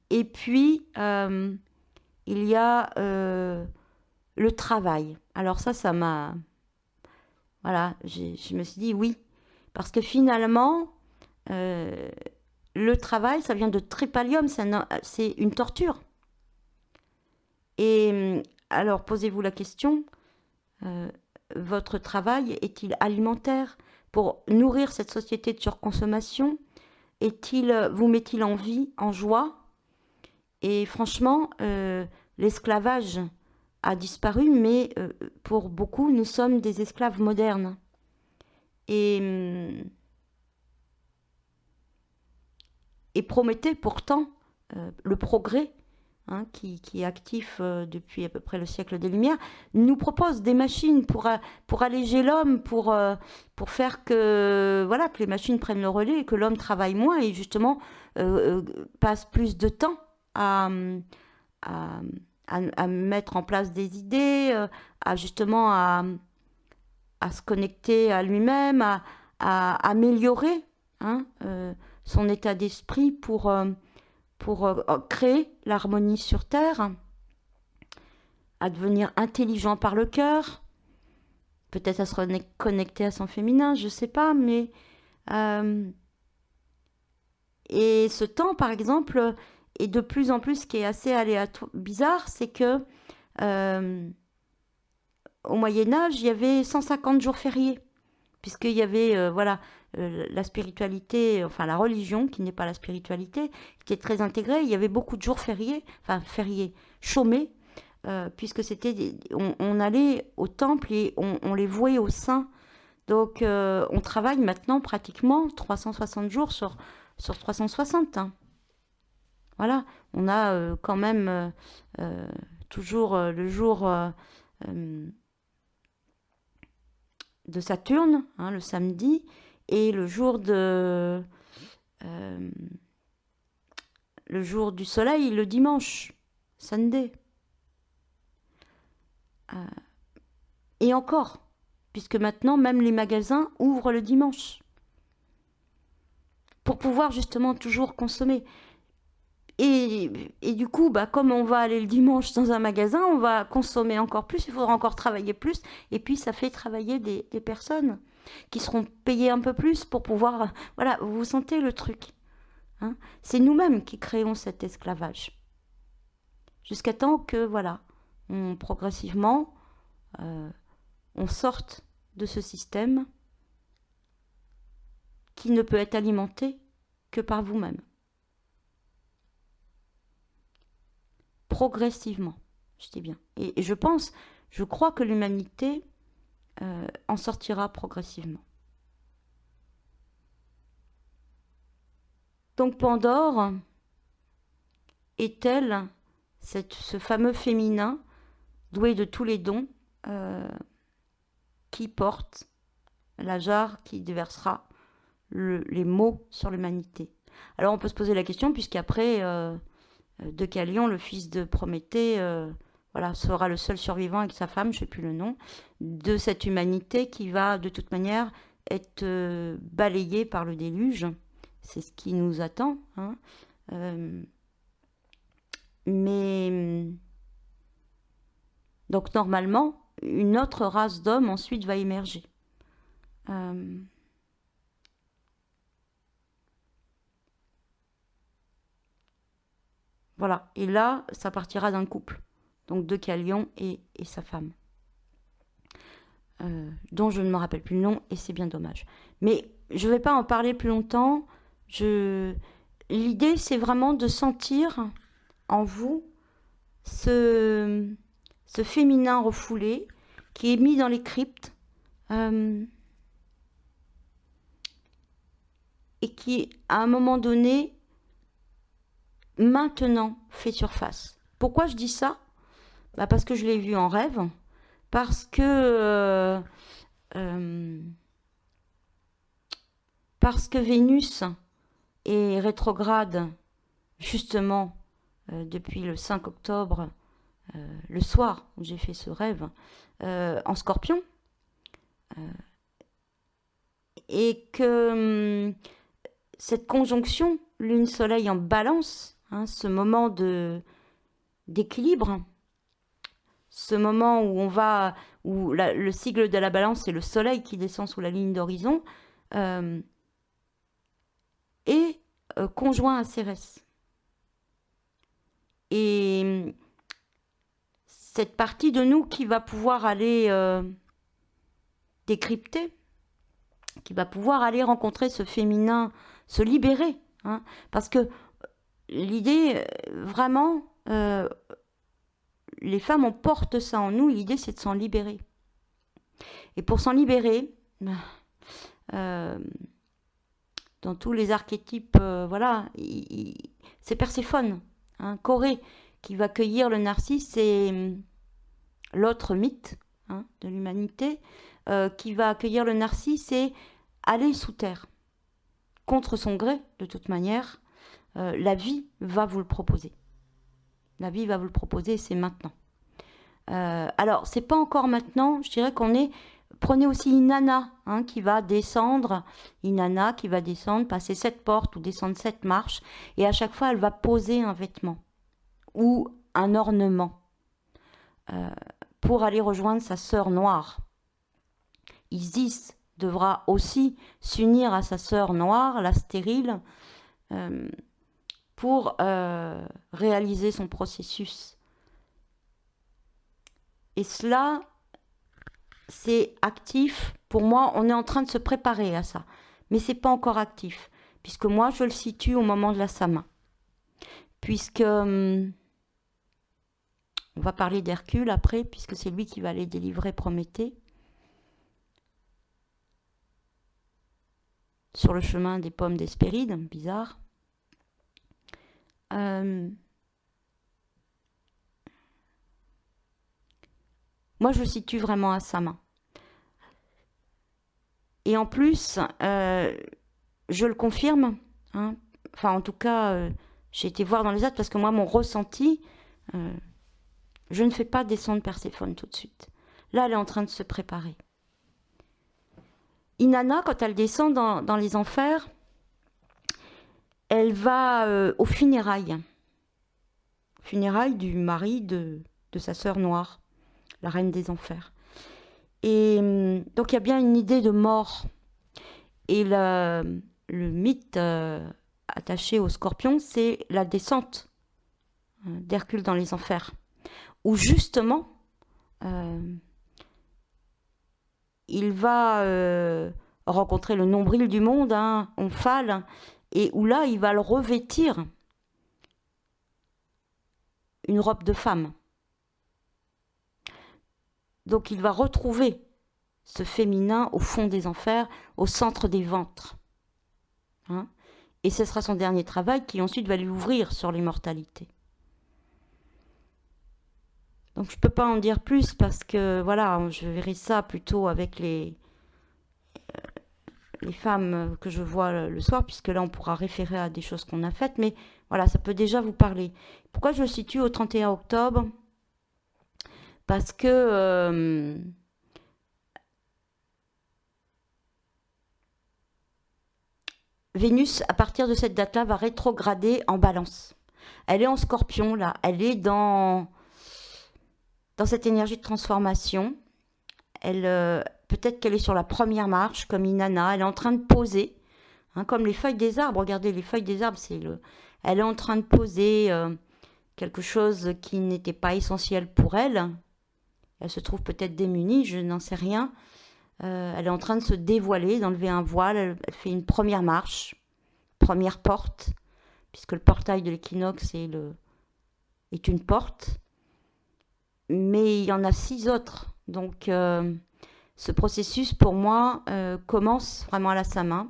Et puis, il y a le travail. Alors ça m'a... Voilà, je me suis dit oui. Parce que finalement, le travail, ça vient de trépalium, c'est une torture. Et alors, posez-vous la question, votre travail est-il alimentaire pour nourrir cette société de surconsommation ? Vous met-il en vie, en joie ? Et franchement, l'esclavage a disparu, mais pour beaucoup, nous sommes des esclaves modernes. Et Prométhée, pourtant, le progrès, qui est actif depuis à peu près le siècle des Lumières, nous propose des machines pour alléger l'homme, pour faire que les machines prennent le relais et que l'homme travaille moins et justement passe plus de temps à à mettre en place des idées, à justement à se connecter à lui-même, à améliorer hein, son état d'esprit pour créer l'harmonie sur Terre, à devenir intelligent par le cœur, peut-être à se connecter à son féminin, je ne sais pas, mais... et ce temps, par exemple, est de plus en plus, ce qui est assez aléatoire, bizarre, c'est que au Moyen-Âge, il y avait 150 jours fériés, puisqu'il y avait la spiritualité, enfin la religion, qui n'est pas la spiritualité, qui est très intégrée. Il y avait beaucoup de jours fériés, enfin fériés, chômés, puisque on allait au temple et on les vouait aux saints. Donc on travaille maintenant pratiquement 360 jours sur 360. Hein. Voilà, on a quand même toujours le jour de Saturne, hein, le samedi, et le jour du soleil, le dimanche, Sunday. Et encore, puisque maintenant même les magasins ouvrent le dimanche pour pouvoir justement toujours consommer. Et du coup, comme on va aller le dimanche dans un magasin, on va consommer encore plus, il faudra encore travailler plus, et puis ça fait travailler des personnes qui seront payées un peu plus pour pouvoir... Voilà, vous sentez le truc. Hein, c'est nous-mêmes qui créons cet esclavage. Jusqu'à temps que, voilà, progressivement, on sorte de ce système qui ne peut être alimenté que par vous-même. Progressivement, je dis bien. Et je crois que l'humanité en sortira progressivement. Donc Pandore est-elle ce fameux féminin doué de tous les dons qui porte la jarre qui déversera les maux sur l'humanité. Alors on peut se poser la question, puisqu'après Deucalion, le fils de Prométhée, sera le seul survivant avec sa femme, je ne sais plus le nom, de cette humanité qui va de toute manière être balayée par le déluge. C'est ce qui nous attend. Hein. Mais donc normalement, une autre race d'hommes ensuite va émerger. Voilà, et là, ça partira d'un couple, donc Deucalion et sa femme, dont je ne me rappelle plus le nom, et c'est bien dommage. Mais je ne vais pas en parler plus longtemps. L'idée, c'est vraiment de sentir en vous ce féminin refoulé qui est mis dans les cryptes et qui, à un moment donné, maintenant fait surface. Pourquoi je dis ça ? Parce que je l'ai vu en rêve, parce que Vénus est rétrograde justement depuis le 5 octobre, le soir où j'ai fait ce rêve, en Scorpion, et que cette conjonction Lune-Soleil en Balance, hein, ce moment d'équilibre, ce moment où le sigle de la Balance, c'est le Soleil qui descend sous la ligne d'horizon, est conjoint à Cérès. Et cette partie de nous qui va pouvoir aller décrypter, qui va pouvoir aller rencontrer ce féminin, se libérer. Hein, parce que l'idée, vraiment, les femmes, on porte ça en nous, l'idée c'est de s'en libérer. Et pour s'en libérer, dans tous les archétypes, c'est Perséphone, hein, Corée, qui va cueillir le narcisse, c'est l'autre mythe hein, de l'humanité, qui va accueillir le narcisse et aller sous terre. Contre son gré, de toute manière, la vie va vous le proposer. La vie va vous le proposer, c'est maintenant. Alors, c'est pas encore maintenant, je dirais qu'on est... Prenez aussi Inanna, hein, qui va descendre, Inanna qui va descendre, passer 7 portes ou descendre 7 marches, et à chaque fois, elle va poser un vêtement ou un ornement pour aller rejoindre sa sœur noire. Isis devra aussi s'unir à sa sœur noire, la stérile, pour réaliser son processus. Et cela, c'est actif. Pour moi, on est en train de se préparer à ça. Mais ce n'est pas encore actif, puisque moi, je le situe au moment de la Sama. Puisque, on va parler d'Hercule après, puisque c'est lui qui va aller délivrer Prométhée. Sur le chemin des pommes d'Hespéride, bizarre. Moi, je le situe vraiment à sa main. Et en plus, je le confirme, hein, enfin en tout cas, j'ai été voir dans les actes, parce que moi, mon ressenti, je ne fais pas descendre Perséphone tout de suite. Là, elle est en train de se préparer. Inanna, quand elle descend dans les enfers, elle va aux funérailles. Funérailles du mari de sa sœur noire, la reine des enfers. Et donc il y a bien une idée de mort. Et le mythe attaché au scorpion, c'est la descente d'Hercule dans les enfers. Où justement, il va rencontrer le nombril du monde, hein, Omphale, et où là, il va le revêtir une robe de femme. Donc il va retrouver ce féminin au fond des enfers, au centre des ventres. Hein, et ce sera son dernier travail qui ensuite va lui ouvrir sur l'immortalité. Donc je ne peux pas en dire plus parce que voilà, je verrai ça plutôt avec les femmes que je vois le soir, puisque là on pourra référer à des choses qu'on a faites, mais voilà, ça peut déjà vous parler. Pourquoi je le situe au 31 octobre ? Parce que Vénus, à partir de cette date-là, va rétrograder en Balance. Elle est en Scorpion, là. Elle est dans cette énergie de transformation. Peut-être qu'elle est sur la première marche, comme Inanna. Elle est en train de poser, hein, comme les feuilles des arbres. Regardez, les feuilles des arbres, elle est en train de poser quelque chose qui n'était pas essentiel pour elle. Elle se trouve peut-être démunie, je n'en sais rien. Elle est en train de se dévoiler, d'enlever un voile. Elle fait une première marche, première porte, puisque le portail de l'équinoxe est une porte. Mais il y en a 6 autres. Donc, ce processus, pour moi, commence vraiment à la Sama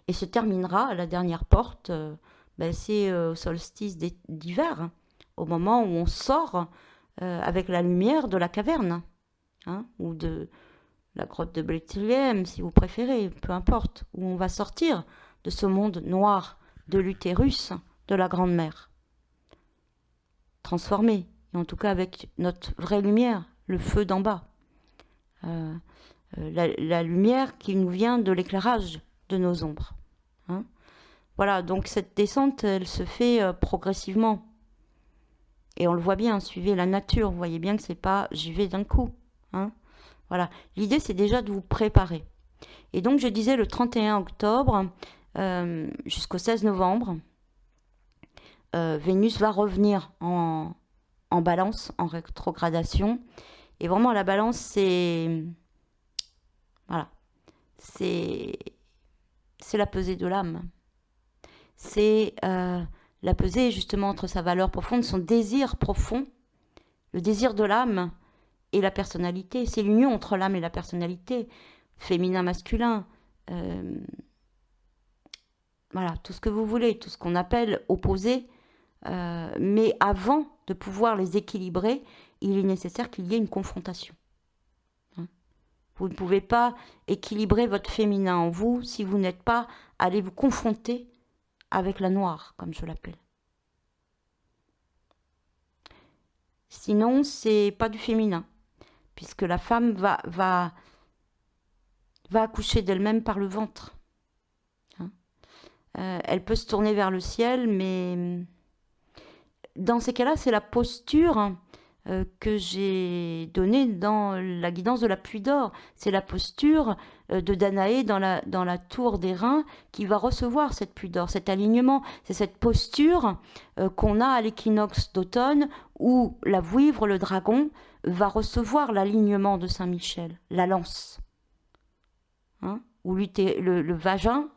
et se terminera à la dernière porte. C'est au solstice d'hiver, hein, au moment où on sort avec la lumière de la caverne, hein, ou de la grotte de Bethléem, si vous préférez, peu importe, où on va sortir de ce monde noir de l'utérus de la Grande Mère. Transformé, et en tout cas avec notre vraie lumière, le feu d'en bas. La lumière qui nous vient de l'éclairage de nos ombres. Hein. Voilà, donc cette descente, elle se fait progressivement. Et on le voit bien, suivez la nature, vous voyez bien que c'est pas j'y vais d'un coup. Hein. Voilà, l'idée c'est déjà de vous préparer. Et donc je disais le 31 octobre jusqu'au 16 novembre, Vénus va revenir en Balance, en rétrogradation. Et vraiment la Balance c'est la pesée de l'âme. C'est la pesée justement entre sa valeur profonde, son désir profond, le désir de l'âme et la personnalité. C'est l'union entre l'âme et la personnalité, féminin-masculin. Voilà, tout ce que vous voulez, tout ce qu'on appelle opposé. Mais avant de pouvoir les équilibrer, il est nécessaire qu'il y ait une confrontation. Hein. Vous ne pouvez pas équilibrer votre féminin en vous si vous n'êtes pas allé vous confronter avec la noire, comme je l'appelle. Sinon, c'est pas du féminin, puisque la femme va accoucher d'elle-même par le ventre. Hein. Elle peut se tourner vers le ciel, mais dans ces cas-là, c'est la posture que j'ai donnée dans la guidance de la pluie d'or. C'est la posture de Danaé dans la tour des reins qui va recevoir cette pluie d'or, cet alignement. C'est cette posture qu'on a à l'équinoxe d'automne où la vouivre, le dragon, va recevoir l'alignement de Saint-Michel, la lance. Hein, où le vagin,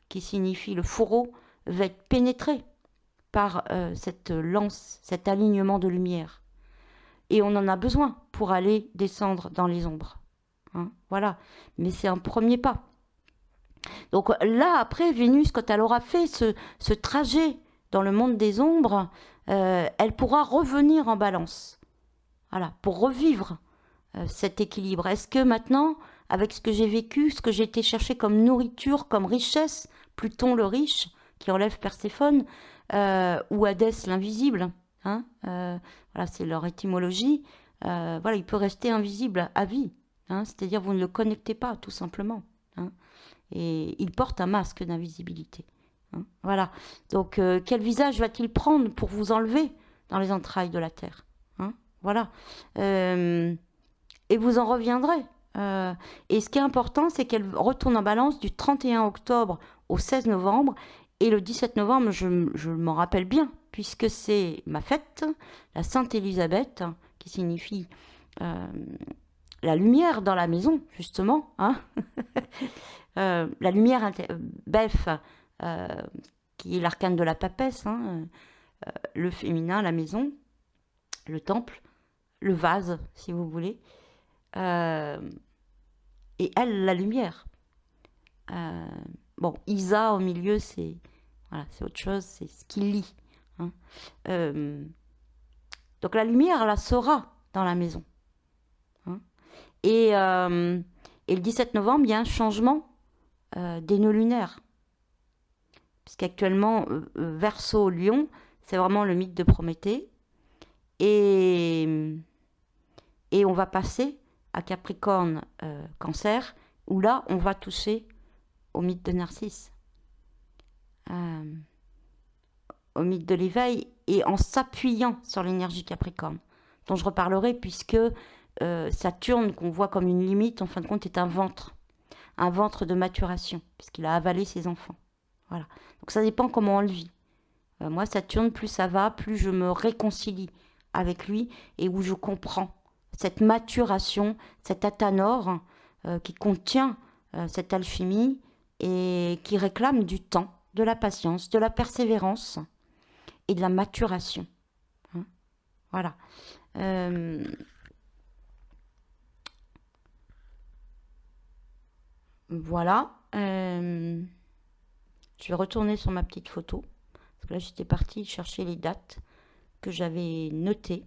qui signifie le fourreau, va être pénétré par cette lance, cet alignement de lumière. Et on en a besoin pour aller descendre dans les ombres. Hein, voilà. Mais c'est un premier pas. Donc là, après, Vénus, quand elle aura fait ce trajet dans le monde des ombres, elle pourra revenir en balance. Voilà, pour revivre cet équilibre. Est-ce que maintenant, avec ce que j'ai vécu, ce que j'ai été chercher comme nourriture, comme richesse, Pluton le riche, qui enlève Perséphone, ou Hadès l'invisible, hein, voilà, c'est leur étymologie, voilà, il peut rester invisible à vie, hein, c'est-à-dire vous ne le connectez pas, tout simplement. Hein, et il porte un masque d'invisibilité. Hein, voilà, donc quel visage va-t-il prendre pour vous enlever dans les entrailles de la Terre, hein, voilà, et vous en reviendrez. Et ce qui est important, c'est qu'elle retourne en balance du 31 octobre au 16 novembre. Et le 17 novembre, je m'en rappelle bien, puisque c'est ma fête, la Sainte Élisabeth, qui signifie la lumière dans la maison, justement. Hein. La lumière, Beth, qui est l'arcane de la papesse, hein, le féminin, la maison, le temple, le vase, si vous voulez. Et elle, la lumière. Bon, Isa au milieu, c'est voilà, c'est autre chose, c'est ce qui lie. Hein. Donc la lumière, elle la sera dans la maison. Hein. Et le 17 novembre, il y a un changement des nœuds lunaires. Puisqu'actuellement, Verseau, Lion, c'est vraiment le mythe de Prométhée. Et on va passer à Capricorne, Cancer, où là, on va toucher au mythe de Narcisse, au mythe de l'éveil, et en s'appuyant sur l'énergie Capricorne, dont je reparlerai, puisque Saturne, qu'on voit comme une limite, en fin de compte, est un ventre de maturation, puisqu'il a avalé ses enfants. Voilà. Donc ça dépend comment on le vit. Moi, Saturne, plus ça va, plus je me réconcilie avec lui, et où je comprends cette maturation, cet athanor qui contient cette alchimie et qui réclame du temps, de la patience, de la persévérance et de la maturation. Hein, voilà. Voilà. Je vais retourner sur ma petite photo. Parce que là, j'étais partie chercher les dates que j'avais notées.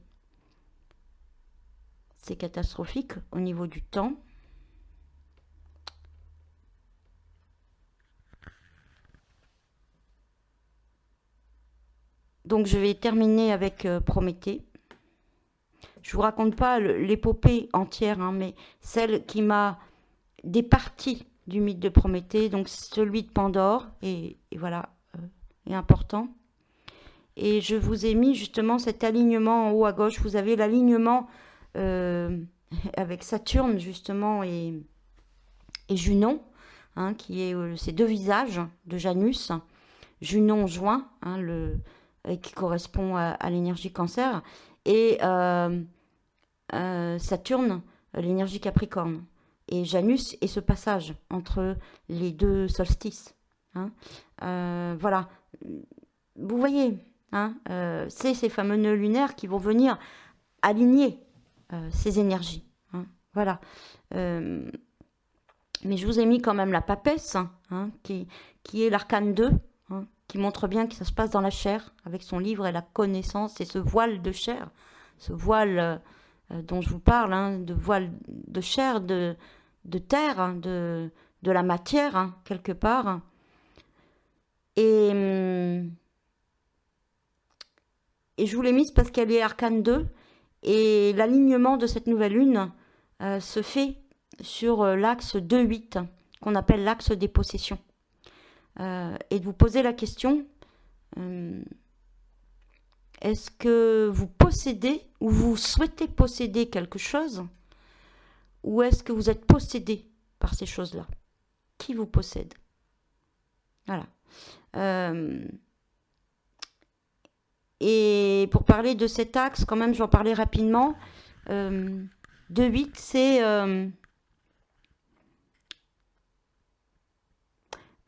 C'est catastrophique au niveau du temps. Donc je vais terminer avec Prométhée. Je ne vous raconte pas l'épopée entière, hein, mais celle qui m'a des parties du mythe de Prométhée, donc celui de Pandore, et voilà, est important. Et je vous ai mis justement cet alignement en haut à gauche. Vous avez l'alignement avec Saturne justement et Junon, hein, qui est ces deux visages de Janus. Junon joint, hein, qui correspond à l'énergie Cancer, et Saturne, l'énergie Capricorne. Et Janus est ce passage entre les deux solstices. Hein. Voilà. Vous voyez, hein, c'est ces fameux nœuds lunaires qui vont venir aligner ces énergies. Hein. Voilà. Mais je vous ai mis quand même la papesse, hein, qui est l'arcane 2, hein, qui montre bien que ça se passe dans la chair, avec son livre et la connaissance, et ce voile de chair, ce voile dont je vous parle, hein, de voile de chair, de terre, hein, de la matière, hein, quelque part. Et Et je vous l'ai mise parce qu'elle est arcane 2. Et l'alignement de cette nouvelle lune se fait sur l'axe 2-8, qu'on appelle l'axe des possessions. Et de vous poser la question, est-ce que vous possédez ou vous souhaitez posséder quelque chose, ou est-ce que vous êtes possédé par ces choses-là? Qui vous possède? Voilà. Et pour parler de cet axe, quand même, je vais en parler rapidement. 2-8, c'est...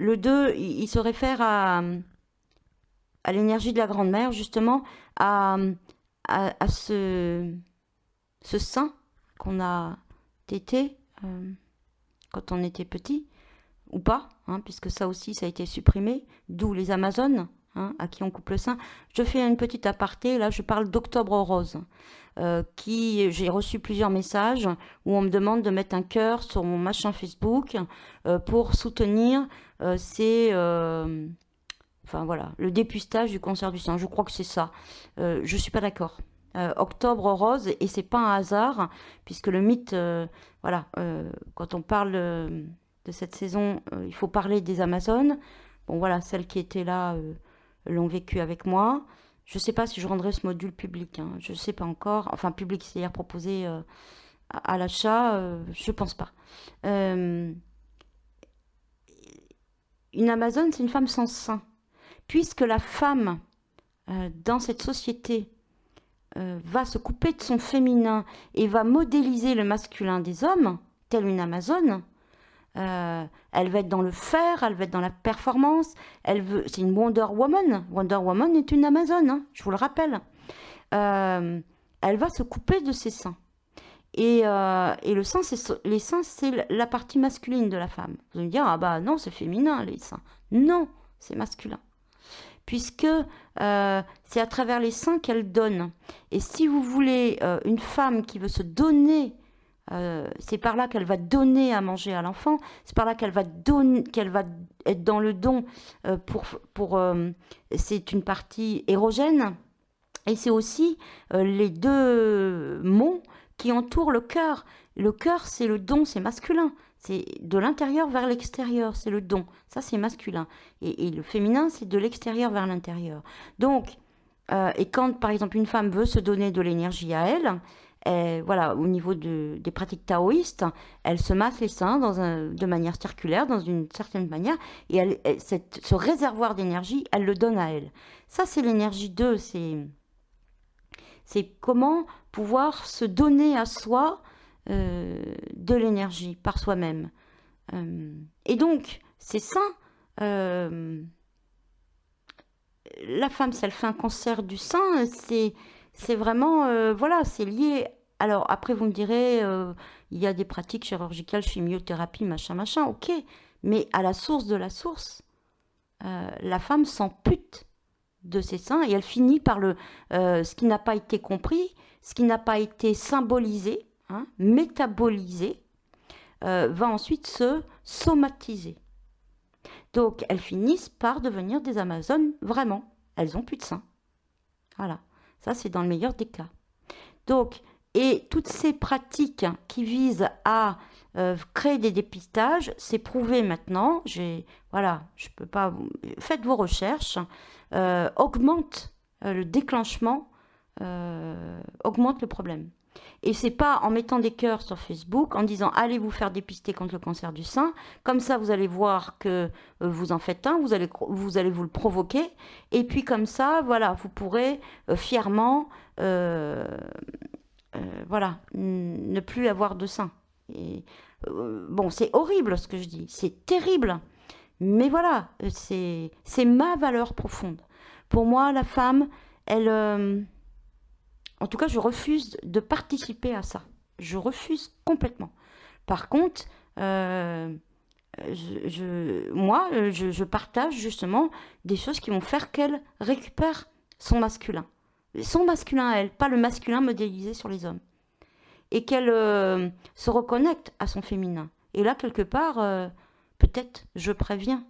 le 2, il se réfère à l'énergie de la grand-mère, justement, à ce sein qu'on a tété quand on était petit, ou pas, hein, puisque ça aussi, ça a été supprimé, d'où les Amazones, hein, à qui on coupe le sein. Je fais une petite aparté, là je parle d'Octobre Rose, j'ai reçu plusieurs messages où on me demande de mettre un cœur sur mon machin Facebook pour soutenir enfin voilà, le dépistage du cancer du sein. Je crois que c'est ça. Je suis pas d'accord. Octobre Rose, et c'est pas un hasard, puisque le mythe, voilà, quand on parle de cette saison, il faut parler des Amazones. Bon voilà, celles qui étaient là l'ont vécu avec moi. Je ne sais pas si je rendrai ce module public, hein. Je ne sais pas encore. Enfin, public, c'est-à-dire proposé à l'achat, je ne pense pas. Une Amazone, c'est une femme sans sein. Puisque la femme, dans cette société, va se couper de son féminin et va modéliser le masculin des hommes, telle une Amazone, elle va être dans le faire, elle va être dans la performance, c'est une Wonder Woman. Wonder Woman est une Amazone, hein, je vous le rappelle. Elle va se couper de ses seins. Et le sein, les seins, c'est la partie masculine de la femme. Vous allez me dire, ah bah non, c'est féminin les seins. Non, c'est masculin. Puisque c'est à travers les seins qu'elle donne. Et si vous voulez une femme qui veut se donner, c'est par là qu'elle va donner à manger à l'enfant, c'est par là qu'elle va être dans le don c'est une partie érogène, et c'est aussi les deux mots qui entourent le cœur. Le cœur, c'est le don, c'est masculin, c'est de l'intérieur vers l'extérieur, c'est le don, ça c'est masculin, et le féminin, c'est de l'extérieur vers l'intérieur. Donc, et quand par exemple une femme veut se donner de l'énergie à elle, voilà, au niveau des pratiques taoïstes, elle se masse les seins de manière circulaire, dans une certaine manière, et ce réservoir d'énergie, elle le donne à elle. Ça, c'est l'énergie 2, c'est comment pouvoir se donner à soi de l'énergie par soi-même. Et donc, ces seins, la femme, si elle fait un cancer du sein, c'est vraiment, voilà, c'est lié. Alors, après, vous me direz, il y a des pratiques chirurgicales, chimiothérapie, machin, ok. Mais à la source de la source, la femme s'ampute de ses seins et elle finit par ce qui n'a pas été compris, ce qui n'a pas été symbolisé, hein, métabolisé, va ensuite se somatiser. Donc, elles finissent par devenir des Amazones, vraiment. Elles n'ont plus de seins. Voilà. Ça, c'est dans le meilleur des cas. Donc, et toutes ces pratiques qui visent à créer des dépistages, c'est prouvé maintenant. Voilà, je peux pas... Faites vos recherches. Augmente le déclenchement, augmente le problème. Et c'est pas en mettant des cœurs sur Facebook, en disant allez vous faire dépister contre le cancer du sein, comme ça vous allez voir que vous en faites un, vous allez vous le provoquer, et puis comme ça, voilà, vous pourrez fièrement, voilà, ne plus avoir de sein. Et, bon, c'est horrible ce que je dis, c'est terrible, mais voilà, c'est ma valeur profonde. Pour moi, la femme, elle... En tout cas, je refuse de participer à ça. Je refuse complètement. Par contre, je partage justement des choses qui vont faire qu'elle récupère son masculin. Son masculin à elle, pas le masculin modélisé sur les hommes. Et qu'elle se reconnecte à son féminin. Et là, quelque part, peut-être, je préviens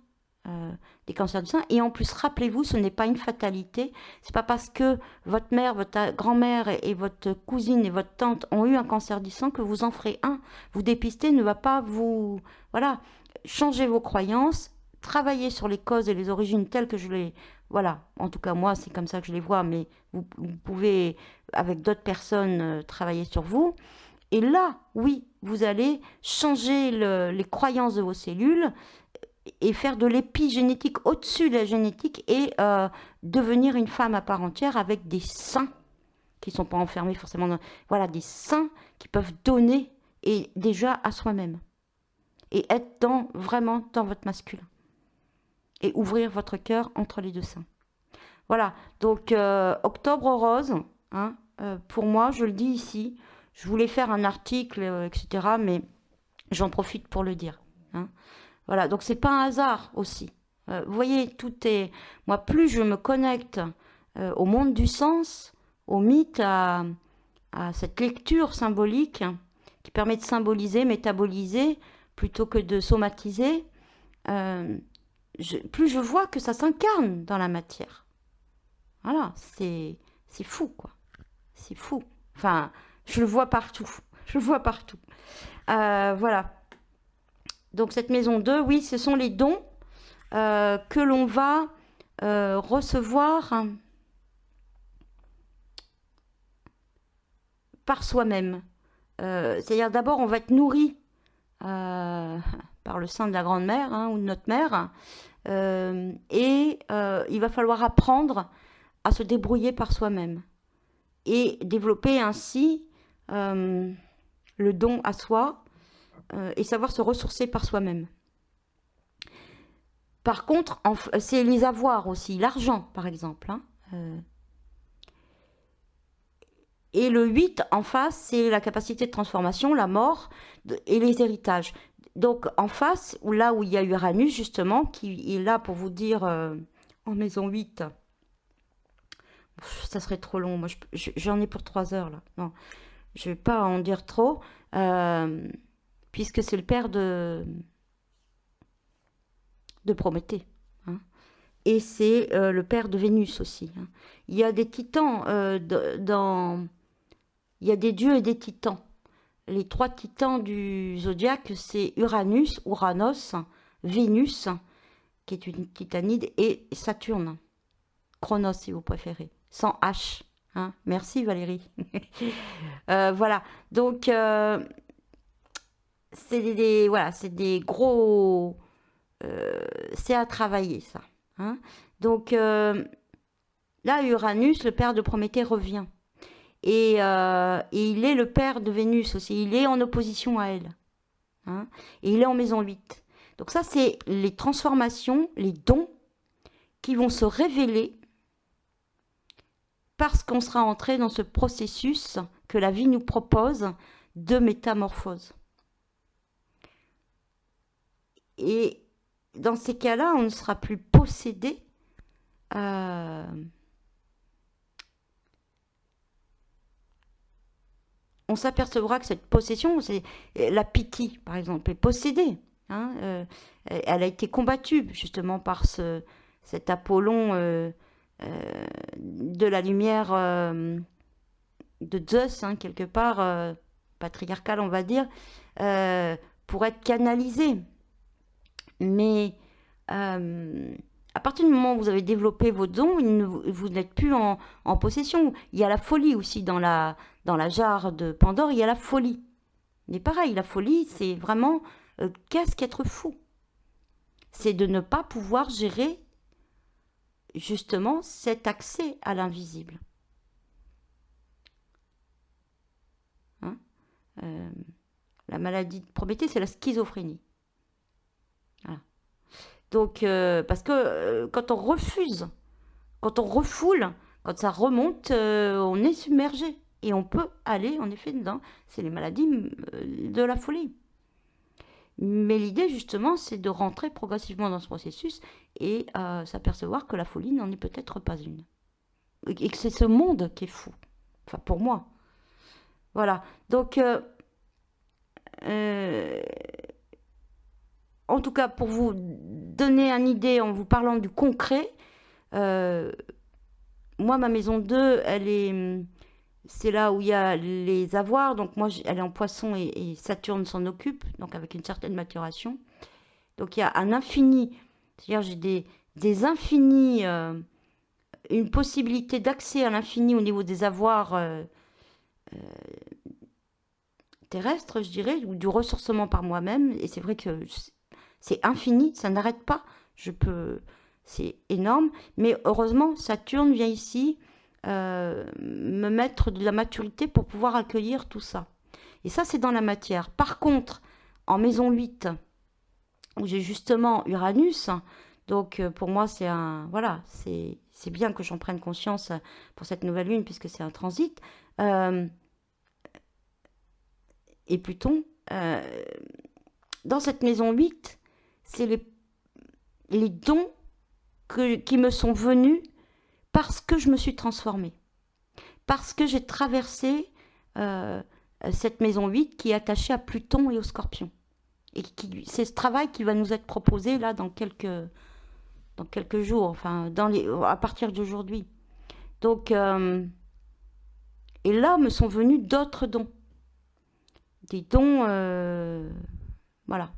des cancers du sein. Et en plus, rappelez-vous, ce n'est pas une fatalité. C'est pas parce que votre mère, votre grand-mère et votre cousine et votre tante ont eu un cancer du sein que vous en ferez un. Vous dépister ne va pas vous... Voilà. Changez vos croyances, travaillez sur les causes et les origines telles que je les... Voilà. En tout cas, moi, c'est comme ça que je les vois, mais vous pouvez, avec d'autres personnes, travailler sur vous. Et là, oui, vous allez changer les croyances de vos cellules et faire de l'épigénétique au-dessus de la génétique et devenir une femme à part entière avec des seins qui ne sont pas enfermés forcément dans... Voilà, des seins qui peuvent donner et déjà à soi-même. Et être vraiment dans votre masculin. Et ouvrir votre cœur entre les deux seins. Voilà, donc Octobre Rose, hein, pour moi, je le dis ici, je voulais faire un article, etc., mais j'en profite pour le dire. Hein. Voilà, donc c'est pas un hasard aussi. Vous voyez, tout est... Moi, plus je me connecte au monde du sens, au mythe, à cette lecture symbolique qui permet de symboliser, métaboliser, plutôt que de somatiser, plus je vois que ça s'incarne dans la matière. Voilà, c'est fou, quoi. C'est fou. Enfin, je le vois partout. Je le vois partout. Voilà. Donc cette maison 2, oui, ce sont les dons que l'on va recevoir par soi-même. C'est-à-dire d'abord, on va être nourri par le sein de la grande-mère hein, ou de notre mère. Et il va falloir apprendre à se débrouiller par soi-même. Et développer ainsi le don à soi et savoir se ressourcer par soi-même. Par contre, c'est les avoirs aussi, l'argent par exemple. Hein, et le 8 en face, c'est la capacité de transformation, la mort et les héritages. Donc en face, là où il y a Uranus justement, qui est là pour vous dire en maison 8, ça serait trop long, moi j'en ai pour 3 heures là. Non, je ne vais pas en dire trop, puisque c'est le père de Prométhée. Hein. Et c'est le père de Vénus aussi. Hein. Il y a des titans il y a des dieux et des titans. Les 3 titans du zodiaque, c'est Uranus, Uranos, Vénus, qui est une titanide, et Saturne. Chronos, si vous préférez. Sans H. Hein. Merci Valérie. Voilà. Donc, c'est des gros... c'est à travailler, ça. Hein. Donc, là, Uranus, le père de Prométhée, revient. Et il est le père de Vénus aussi. Il est en opposition à elle. Hein. Et il est en maison 8. Donc ça, c'est les transformations, les dons qui vont se révéler parce qu'on sera entré dans ce processus que la vie nous propose de métamorphose. Et dans ces cas-là, on ne sera plus possédé on s'apercevra que cette possession, c'est la Pythie, par exemple, est possédée. Hein, elle a été combattue justement par cet Apollon de la lumière de Zeus, hein, quelque part, patriarcal, on va dire, pour être canalisé. Mais à partir du moment où vous avez développé vos dons, vous n'êtes plus en possession. Il y a la folie aussi dans la jarre de Pandore, il y a la folie. Mais pareil, la folie, c'est vraiment qu'est-ce qu'être fou? C'est de ne pas pouvoir gérer justement cet accès à l'invisible. Hein, la maladie de Prométhée, c'est la schizophrénie. Voilà. Donc, parce que quand on refuse, quand on refoule, quand ça remonte, on est submergé. Et on peut aller, en effet, dedans. C'est les maladies de la folie. Mais l'idée, justement, c'est de rentrer progressivement dans ce processus et s'apercevoir que la folie n'en est peut-être pas une. Et que c'est ce monde qui est fou. Enfin, pour moi. Voilà. Donc, en tout cas, pour vous donner une idée en vous parlant du concret, moi, ma maison 2, c'est là où il y a les avoirs. Donc, moi, elle est en poisson et Saturne s'en occupe, donc avec une certaine maturation. Donc, il y a un infini, c'est-à-dire j'ai des infinis, une possibilité d'accès à l'infini au niveau des avoirs terrestres, je dirais, ou du ressourcement par moi-même. Et c'est vrai que c'est infini, ça n'arrête pas. C'est énorme. Mais heureusement, Saturne vient ici me mettre de la maturité pour pouvoir accueillir tout ça. Et ça, c'est dans la matière. Par contre, en maison 8, où j'ai justement Uranus, donc pour moi, voilà, c'est bien que j'en prenne conscience pour cette nouvelle lune, puisque c'est un transit. Et Pluton, dans cette maison 8, c'est les dons qui me sont venus parce que je me suis transformée, parce que j'ai traversé cette maison 8 qui est attachée à Pluton et au Scorpion. Et c'est ce travail qui va nous être proposé là dans quelques jours, enfin à partir d'aujourd'hui. Donc, et là me sont venus d'autres dons. Des dons, voilà,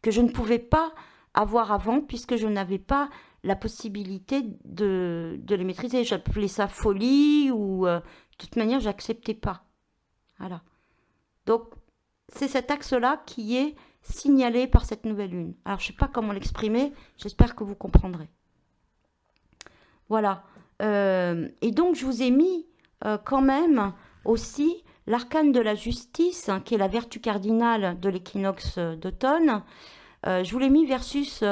que je ne pouvais pas avoir avant puisque je n'avais pas la possibilité de les maîtriser. J'appelais ça folie ou de toute manière, j'acceptais pas. Voilà. Donc, c'est cet axe-là qui est signalé par cette nouvelle lune. Alors, je ne sais pas comment l'exprimer, j'espère que vous comprendrez. Voilà. Et donc, je vous ai mis quand même aussi l'arcane de la justice, hein, qui est la vertu cardinale de l'équinoxe d'automne. Je vous l'ai mis versus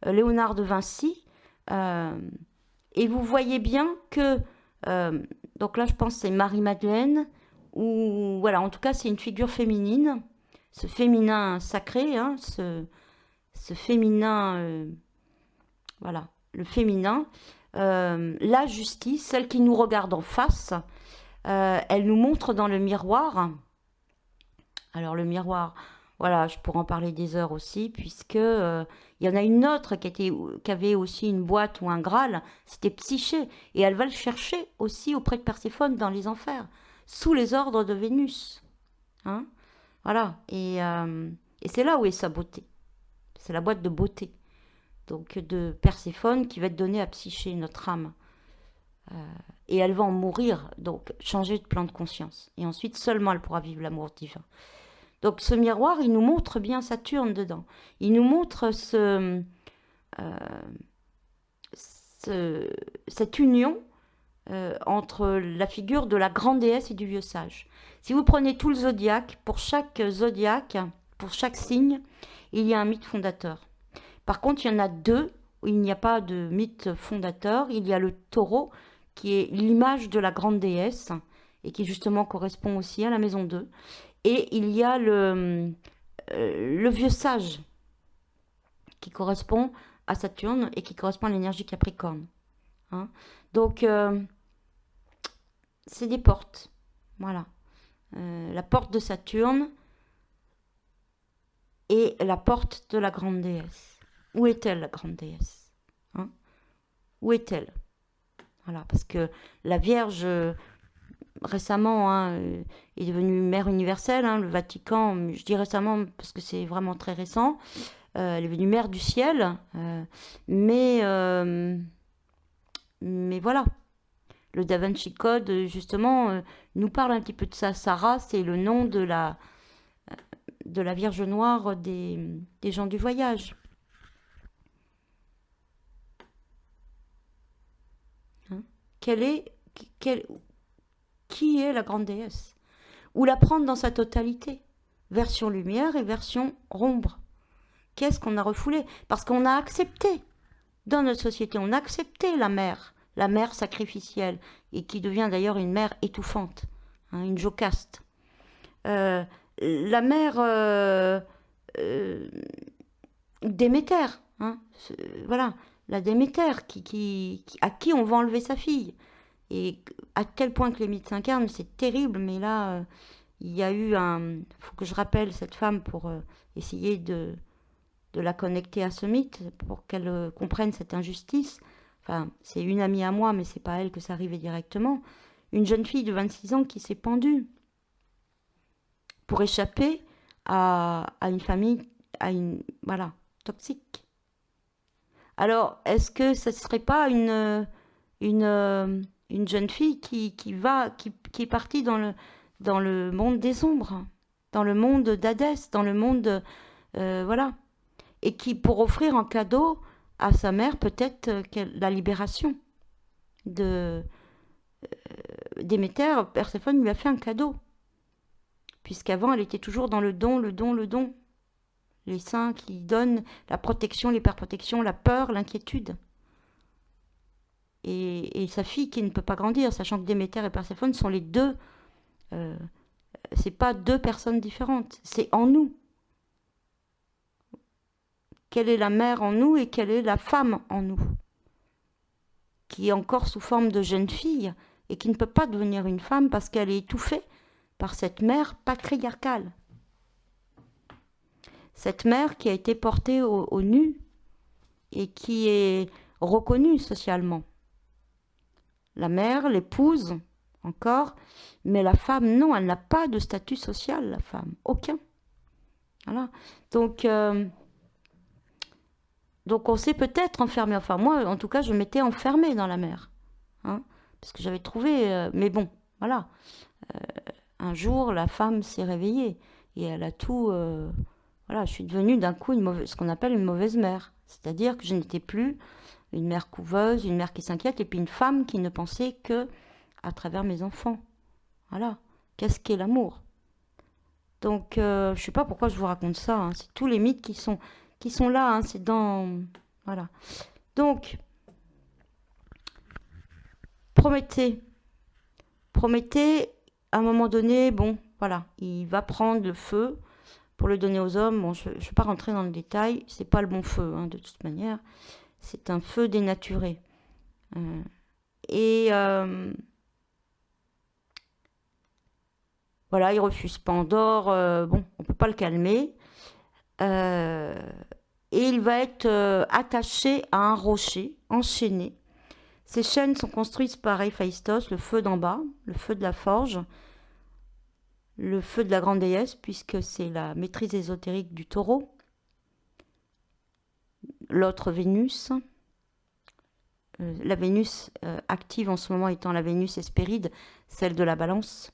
Léonard de Vinci. Et vous voyez bien que, donc là je pense que c'est Marie-Madeleine, ou voilà, en tout cas c'est une figure féminine, ce féminin sacré, hein, ce féminin, voilà, le féminin, la justice, celle qui nous regarde en face, elle nous montre dans le miroir. Alors le miroir, voilà, je pourrais en parler des heures aussi, puisque il y en a une autre qui avait aussi une boîte ou un Graal, c'était Psyché, et elle va le chercher aussi auprès de Perséphone dans les enfers, sous les ordres de Vénus. Hein, voilà, et c'est là où est sa beauté. C'est la boîte de beauté, donc de Perséphone qui va être donnée à Psyché, notre âme. Et elle va en mourir, donc changer de plan de conscience. Et ensuite, seulement elle pourra vivre l'amour divin. Donc ce miroir, il nous montre bien Saturne dedans. Il nous montre cette union entre la figure de la grande déesse et du vieux sage. Si vous prenez tout le zodiaque, pour chaque signe, il y a un mythe fondateur. Par contre, il y en a deux où il n'y a pas de mythe fondateur. Il y a le taureau, qui est l'image de la grande déesse, et qui justement correspond aussi à la maison 2. Et il y a le vieux sage, qui correspond à Saturne et qui correspond à l'énergie Capricorne. Hein, donc, c'est des portes. Voilà. La porte de Saturne et la porte de la grande déesse. Où est-elle, la grande déesse? Hein, où est-elle? Voilà, parce que la Vierge, récemment, hein, est devenue mère universelle. Hein, le Vatican, je dis récemment parce que c'est vraiment très récent, elle est devenue mère du ciel. Mais voilà, le Da Vinci Code, justement, nous parle un petit peu de ça. Sarah, c'est le nom de la Vierge Noire des gens du voyage. Hein, qui est la grande déesse? Ou la prendre dans sa totalité, version lumière et version ombre. Qu'est-ce qu'on a refoulé? Parce qu'on a accepté, dans notre société, on a accepté la mère sacrificielle, et qui devient d'ailleurs une mère étouffante, hein, une jocaste. La mère Déméter, hein, voilà, la Déméter à qui on va enlever sa fille. Et à tel point que les mythes s'incarnent, c'est terrible, mais là, il y a eu faut que je rappelle cette femme pour essayer de de la connecter à ce mythe pour qu'elle comprenne cette injustice. Enfin, c'est une amie à moi, mais c'est pas à elle que ça arrivait directement. Une jeune fille de 26 ans qui s'est pendue pour échapper à une famille, voilà, toxique. Alors, est-ce que ce ne serait pas une jeune fille qui est partie dans le monde des ombres, dans le monde d'Hadès, dans le monde, voilà, et qui, pour offrir en cadeau à sa mère, peut-être la libération de Déméter, Perséphone lui a fait un cadeau, puisqu'avant, elle était toujours dans le don, le don, le don. Les saints qui donnent la protection, l'hyperprotection, la peur, l'inquiétude. Et sa fille qui ne peut pas grandir, sachant que Déméter et Perséphone sont les deux. C'est pas deux personnes différentes, c'est en nous. Quelle est la mère en nous et quelle est la femme en nous, qui est encore sous forme de jeune fille et qui ne peut pas devenir une femme parce qu'elle est étouffée par cette mère patriarcale. Cette mère qui a été portée au nu et qui est reconnue socialement. La mère, l'épouse, encore, mais la femme, non, elle n'a pas de statut social, la femme, aucun. Voilà. Donc on s'est peut-être enfermé, enfin moi, en tout cas, je m'étais enfermée dans la mer, hein, parce que j'avais trouvé, mais bon, voilà. Un jour, la femme s'est réveillée et elle a tout... voilà, je suis devenue d'un coup ce qu'on appelle une mauvaise mère. C'est-à-dire que je n'étais plus une mère couveuse, une mère qui s'inquiète, et puis une femme qui ne pensait que à travers mes enfants. Voilà. Qu'est-ce qu'est l'amour? Donc, je ne sais pas pourquoi je vous raconte ça. Hein. C'est tous les mythes qui sont là. Hein. C'est dans... Voilà. Donc, Prométhée, à un moment donné, bon, voilà, il va prendre le feu pour le donner aux hommes. Bon, je ne vais pas rentrer dans le détail, c'est pas le bon feu, hein, de toute manière. C'est un feu dénaturé. Voilà, il refuse Pandore. Bon, on ne peut pas le calmer. Et il va être attaché à un rocher, enchaîné. Ces chaînes sont construites par Héphaïstos, le feu d'en bas, le feu de la forge, le feu de la grande déesse, puisque c'est la maîtrise ésotérique du taureau. L'autre Vénus, la Vénus active en ce moment étant la Vénus Hespéride, celle de la balance.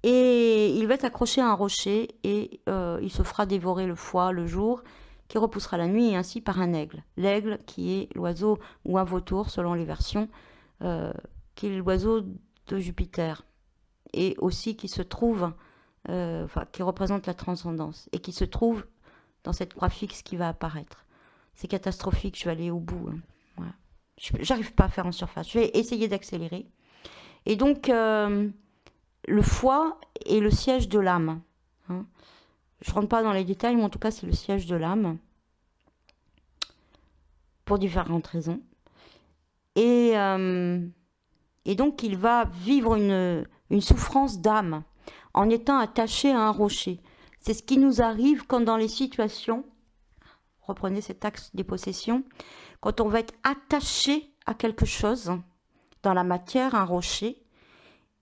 Et il va être accroché à un rocher et il se fera dévorer le foie le jour, qui repoussera la nuit, et ainsi par un aigle. L'aigle qui est l'oiseau ou un vautour, selon les versions, qui est l'oiseau de Jupiter, et aussi qui se trouve, qui représente la transcendance, et qui se trouve dans cette croix fixe qui va apparaître. C'est catastrophique, je vais aller au bout. Hein. Voilà. J'arrive pas à faire en surface, je vais essayer d'accélérer. Et donc, le foie est le siège de l'âme. Hein. Je ne rentre pas dans les détails, mais en tout cas, c'est le siège de l'âme, pour différentes raisons. Et donc, il va vivre une souffrance d'âme en étant attaché à un rocher. C'est ce qui nous arrive quand dans les situations, reprenez cet axe des possessions, quand on va être attaché à quelque chose, dans la matière, un rocher,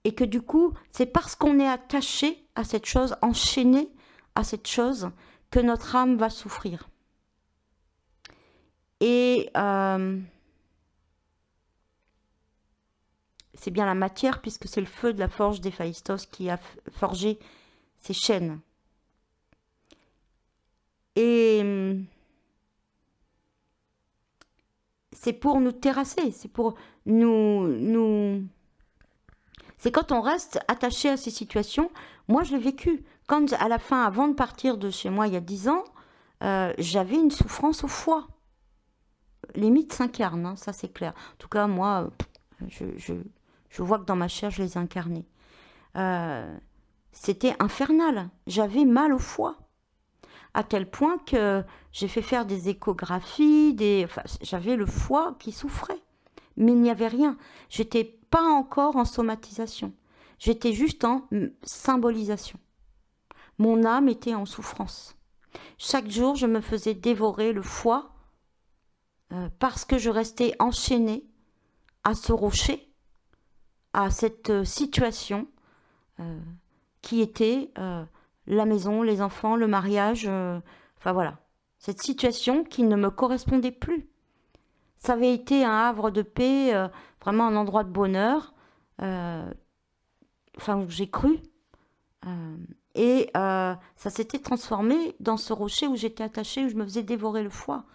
et que du coup, c'est parce qu'on est attaché à cette chose, enchaîné à cette chose, que notre âme va souffrir. Et c'est bien la matière, puisque c'est le feu de la forge d'Héphaïstos qui a forgé ces chaînes. Et c'est pour nous terrasser, c'est pour nous... C'est quand on reste attaché à ces situations. Moi, je l'ai vécu. Quand, à la fin, avant de partir de chez moi il y a 10 ans, j'avais une souffrance au foie. Les mythes s'incarnent, hein, ça c'est clair. En tout cas, moi, je vois que dans ma chair, je les ai incarnés. C'était infernal. J'avais mal au foie. À tel point que j'ai fait faire des échographies, j'avais le foie qui souffrait. Mais il n'y avait rien. J'étais pas encore en somatisation. J'étais juste en symbolisation. mon âme était en souffrance. Chaque jour, je me faisais dévorer le foie parce que je restais enchaînée à ce rocher, à cette situation qui était la maison, les enfants, le mariage, enfin voilà. Cette situation qui ne me correspondait plus. Ça avait été un havre de paix, vraiment un endroit de bonheur, où j'ai cru. Et ça s'était transformé dans ce rocher où j'étais attachée, où je me faisais dévorer le foie.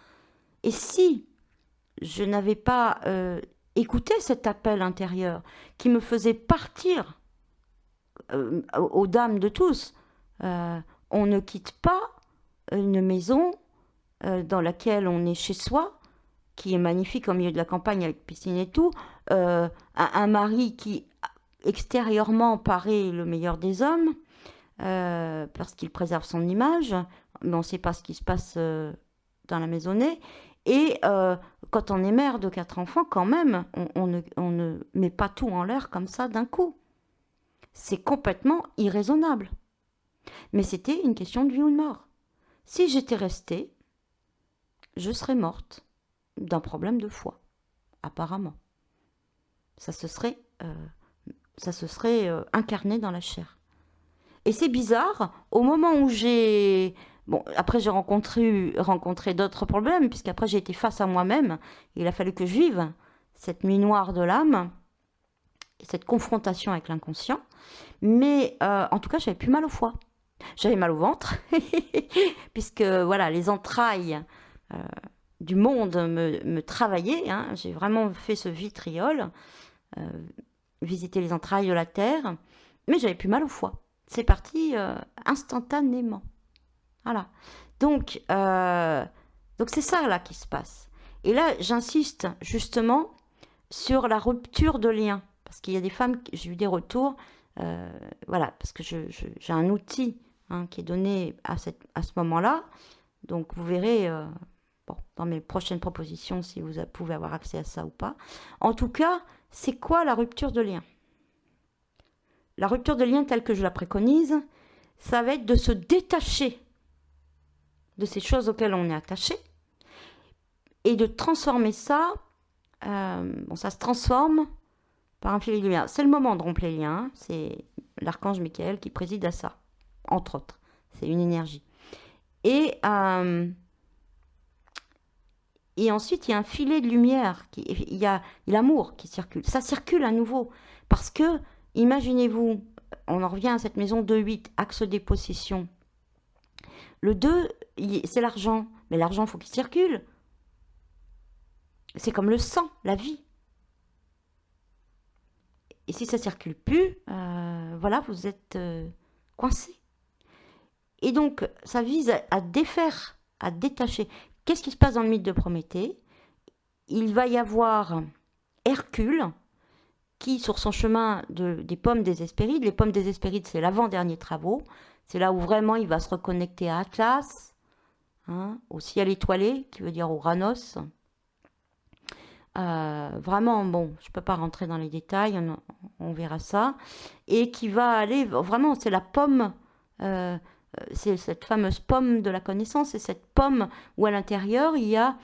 Et si je n'avais pas écouté cet appel intérieur qui me faisait partir aux dames de tous, on ne quitte pas une maison dans laquelle on est chez soi, qui est magnifique au milieu de la campagne avec piscine et tout, un mari qui extérieurement paraît le meilleur des hommes, parce qu'il préserve son image, mais on ne sait pas ce qui se passe dans la maisonnée. Et quand on est mère de 4 enfants, quand même, on ne met pas tout en l'air comme ça d'un coup. C'est complètement irraisonnable. Mais c'était une question de vie ou de mort. Si j'étais restée, je serais morte d'un problème de foie, apparemment. Ça se serait incarné dans la chair. Et c'est bizarre, au moment où j'ai... Bon, après j'ai rencontré d'autres problèmes, puisqu'après j'ai été face à moi-même. Il a fallu que je vive cette nuit noire de l'âme, cette confrontation avec l'inconscient. Mais en tout cas, j'avais plus mal au foie. J'avais mal au ventre, puisque voilà, les entrailles du monde me travaillaient. Hein. J'ai vraiment fait ce vitriol, visiter les entrailles de la terre, mais j'avais plus mal au foie. C'est parti instantanément. Voilà. Donc c'est ça là qui se passe. Et là, j'insiste justement sur la rupture de lien, parce qu'il y a des femmes, j'ai eu des retours, voilà, parce que j'ai un outil qui est donné à ce moment-là. Donc vous verrez dans mes prochaines propositions si vous pouvez avoir accès à ça ou pas. En tout cas, c'est quoi la rupture de lien? La rupture de lien telle que je la préconise, ça va être de se détacher de ces choses auxquelles on est attaché et de transformer ça. Ça se transforme par un filet de lumière. C'est le moment de rompre les liens. C'est l'archange Michael qui préside à ça, entre autres. C'est une énergie. Et ensuite, il y a un filet de lumière. Il y a l'amour qui circule. Ça circule à nouveau. Parce que, imaginez-vous, on en revient à cette maison 2-8, axe des possessions. Le 2, c'est l'argent. Mais l'argent, il faut qu'il circule. C'est comme le sang, la vie. Et si ça ne circule plus, voilà, vous êtes coincé. Et donc, ça vise à défaire, à détacher. Qu'est-ce qui se passe dans le mythe de Prométhée? Il va y avoir Hercule qui, sur son chemin des pommes des Hespérides, les pommes des Hespérides, c'est l'avant-dernier travaux, c'est là où vraiment il va se reconnecter à Atlas, au ciel étoilé, qui veut dire Uranos. Vraiment, bon, je ne peux pas rentrer dans les détails, on verra ça. Et qui va aller, vraiment, c'est la pomme, c'est cette fameuse pomme de la connaissance, c'est cette pomme où à l'intérieur, il y a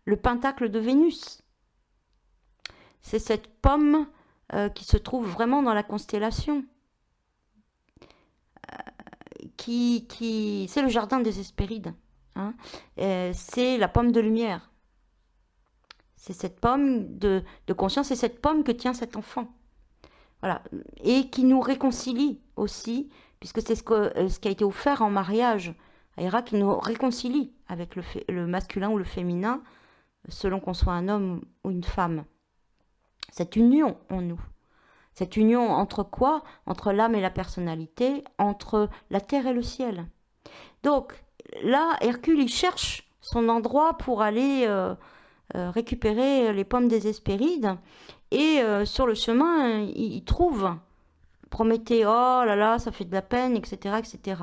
le pentacle de Vénus. C'est cette pomme qui se trouve vraiment dans la constellation. C'est le jardin des Hespérides. C'est la pomme de lumière. C'est cette pomme de conscience, c'est cette pomme que tient cet enfant. Voilà. Et qui nous réconcilie aussi, puisque c'est ce qui a été offert en mariage à Héra, qui nous réconcilie avec le masculin ou le féminin, selon qu'on soit un homme ou une femme. Cette union en nous. Cette union entre quoi? Entre l'âme et la personnalité, entre la terre et le ciel. Donc, là, Hercule, il cherche son endroit pour aller récupérer les pommes des Hespérides. Et sur le chemin, il trouve Prométhée. Oh là là, ça fait de la peine, etc., etc.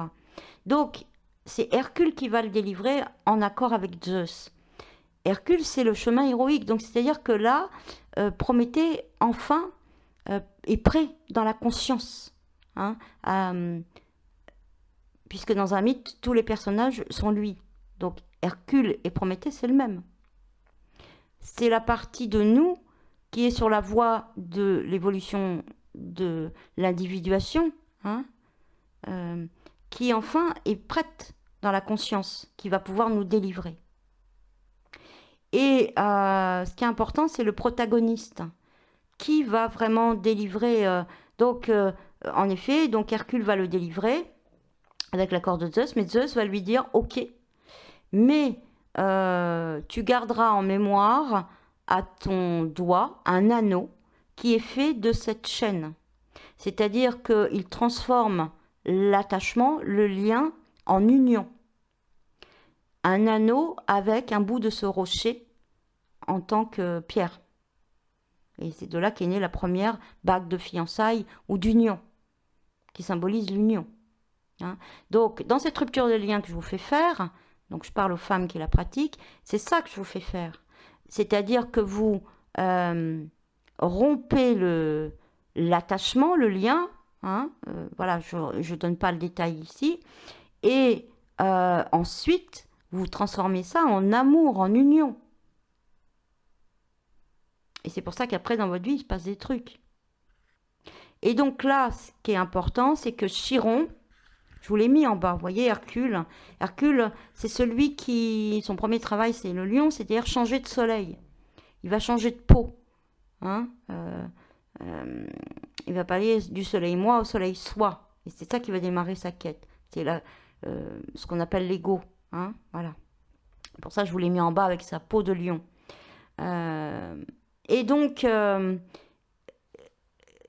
Donc, c'est Hercule qui va le délivrer en accord avec Zeus. Hercule, c'est le chemin héroïque. Donc, c'est-à-dire que là, Prométhée, enfin, est prêt dans la conscience. Hein, puisque dans un mythe, tous les personnages sont lui. Donc Hercule et Prométhée, c'est le même. C'est la partie de nous qui est sur la voie de l'évolution de l'individuation, hein, qui enfin est prête dans la conscience, qui va pouvoir nous délivrer. Et ce qui est important, c'est le protagoniste, qui va vraiment délivrer. En effet, donc Hercule va le délivrer avec l'accord de Zeus, mais Zeus va lui dire « Ok, mais tu garderas en mémoire à ton doigt un anneau qui est fait de cette chaîne. » C'est-à-dire qu'il transforme l'attachement, le lien, en union. Un anneau avec un bout de ce rocher en tant que pierre. Et c'est de là qu'est née la première bague de fiançailles ou d'union, qui symbolise l'union. Hein. Donc, dans cette rupture de lien que je vous fais faire, donc je parle aux femmes qui la pratiquent, c'est ça que je vous fais faire. C'est-à-dire que vous rompez l'attachement, le lien, hein, voilà, je ne donne pas le détail ici, et ensuite, vous transformez ça en amour, en union. Et c'est pour ça qu'après, dans votre vie, il se passe des trucs. Et donc là, ce qui est important, c'est que Chiron, je vous l'ai mis en bas, vous voyez, Hercule. Hercule, c'est celui qui, son premier travail, c'est le lion, c'est-à-dire changer de soleil. Il va changer de peau. Hein, il va parler du soleil moi au soleil soi. Et c'est ça qui va démarrer sa quête. C'est ce qu'on appelle l'ego. Hein, voilà. Pour ça, je vous l'ai mis en bas avec sa peau de lion. Et donc,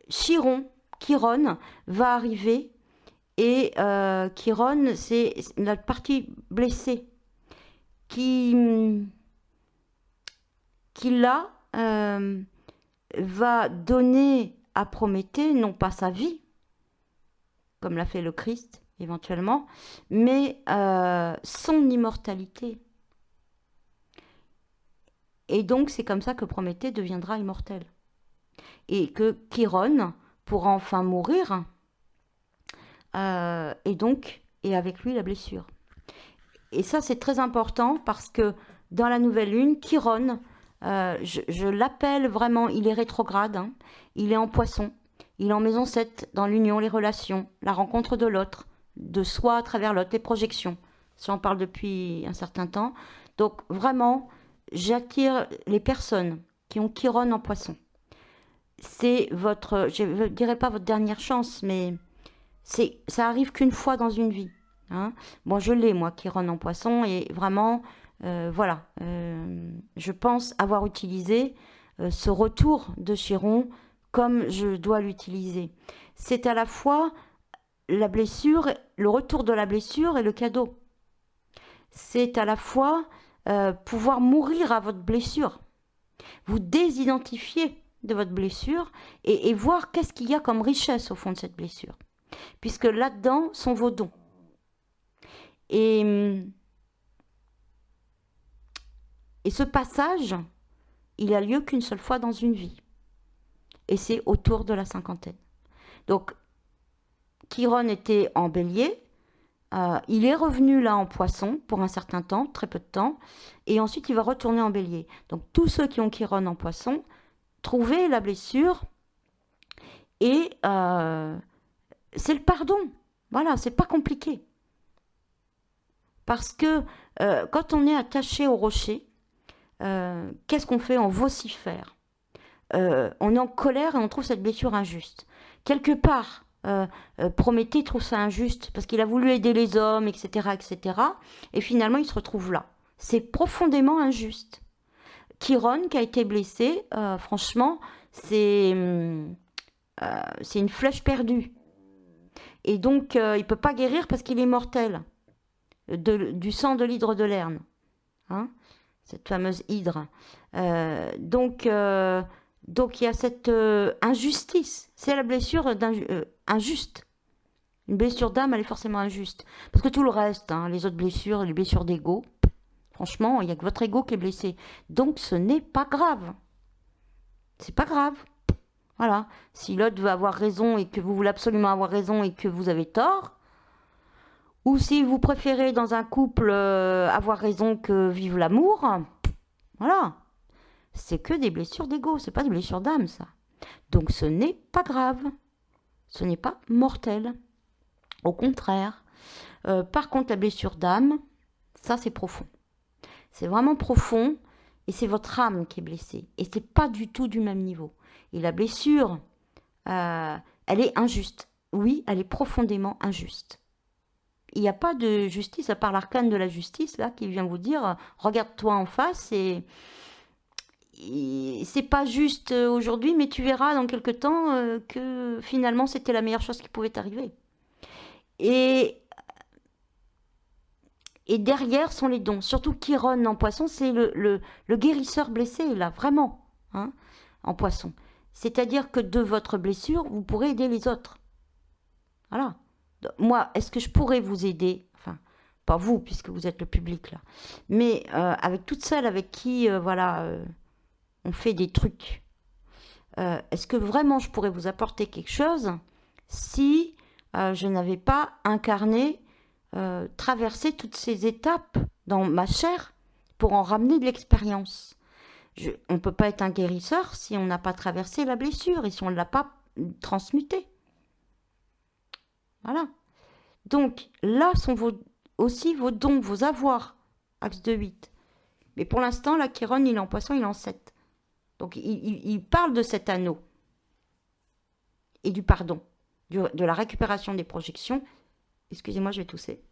Chiron va arriver. Et Chiron, c'est notre partie blessée qui là va donner à Prométhée, non pas sa vie, comme l'a fait le Christ éventuellement, mais son immortalité. Et donc c'est comme ça que Prométhée deviendra immortel. Et que Chiron pourra enfin mourir, et avec lui la blessure. Et ça c'est très important parce que dans la nouvelle lune, Chiron, je l'appelle vraiment, il est rétrograde, hein, il est en poisson, il est en maison 7, dans l'union, les relations, la rencontre de l'autre, de soi à travers l'autre, les projections. Ça, on parle depuis un certain temps. Donc vraiment, j'attire les personnes qui ont Chiron en poisson. C'est votre, je ne dirais pas votre dernière chance, mais ça arrive qu'une fois dans une vie. Hein. Bon, je l'ai, moi, Chiron en poisson, et vraiment, voilà, je pense avoir utilisé ce retour de Chiron comme je dois l'utiliser. C'est à la fois la blessure, le retour de la blessure et le cadeau. C'est à la fois pouvoir mourir à votre blessure, vous désidentifier de votre blessure et voir qu'est-ce qu'il y a comme richesse au fond de cette blessure. Puisque là-dedans sont vos dons. Et ce passage, il a lieu qu'une seule fois dans une vie. Et c'est autour de la cinquantaine. Donc, Chiron était en bélier. Il est revenu là en poisson pour un certain temps, très peu de temps. Et ensuite, il va retourner en bélier. Donc, tous ceux qui ont Chiron en poisson, trouvez la blessure. Et c'est le pardon. Voilà, c'est pas compliqué. Parce que quand on est attaché au rocher, qu'est-ce qu'on fait? On vocifère. On est en colère et on trouve cette blessure injuste. Quelque part, Prométhée trouve ça injuste parce qu'il a voulu aider les hommes, etc., etc. Et finalement, il se retrouve là. C'est profondément injuste. Chiron, qui a été blessé, franchement, c'est une flèche perdue. Et donc, il ne peut pas guérir parce qu'il est mortel. Du sang de l'hydre de Lerne. Hein, cette fameuse hydre. Donc, il y a cette injustice. C'est la blessure injuste. Une blessure d'âme, elle est forcément injuste. Parce que tout le reste, hein, les autres blessures, les blessures d'ego, franchement, il n'y a que votre ego qui est blessé. Donc, ce n'est pas grave. C'est pas grave. Voilà. Si l'autre veut avoir raison et que vous voulez absolument avoir raison et que vous avez tort, ou si vous préférez dans un couple avoir raison que vivre l'amour, voilà. C'est que des blessures d'ego, c'est pas des blessures d'âme, ça. Donc ce n'est pas grave, ce n'est pas mortel. Au contraire. Par contre, la blessure d'âme, ça c'est profond. C'est vraiment profond et c'est votre âme qui est blessée. Et c'est pas du tout du même niveau. Et la blessure, elle est injuste. Oui, elle est profondément injuste. Il n'y a pas de justice, à part l'arcane de la justice, là, qui vient vous dire, regarde-toi en face et c'est pas juste aujourd'hui, mais tu verras dans quelque temps que finalement c'était la meilleure chose qui pouvait t'arriver. Et derrière sont les dons. Surtout Chiron en poisson, c'est le guérisseur blessé, là, vraiment, hein, en poisson. C'est-à-dire que de votre blessure, vous pourrez aider les autres. Voilà. Moi, est-ce que je pourrais vous aider? Enfin, pas vous, puisque vous êtes le public, là. Mais avec toutes celles avec qui, voilà, on fait des trucs. Est-ce que vraiment je pourrais vous apporter quelque chose si je n'avais pas incarné, traversé toutes ces étapes dans ma chair pour en ramener de l'expérience? On ne peut pas être un guérisseur si on n'a pas traversé la blessure et si on ne l'a pas transmutée. Voilà. Donc là sont aussi vos dons, vos avoirs, axe de 8. Mais pour l'instant, la Chiron, il est en poisson, il est en 7. Donc il parle de cet anneau et du pardon, de la récupération des projections. Excusez-moi, je vais tousser.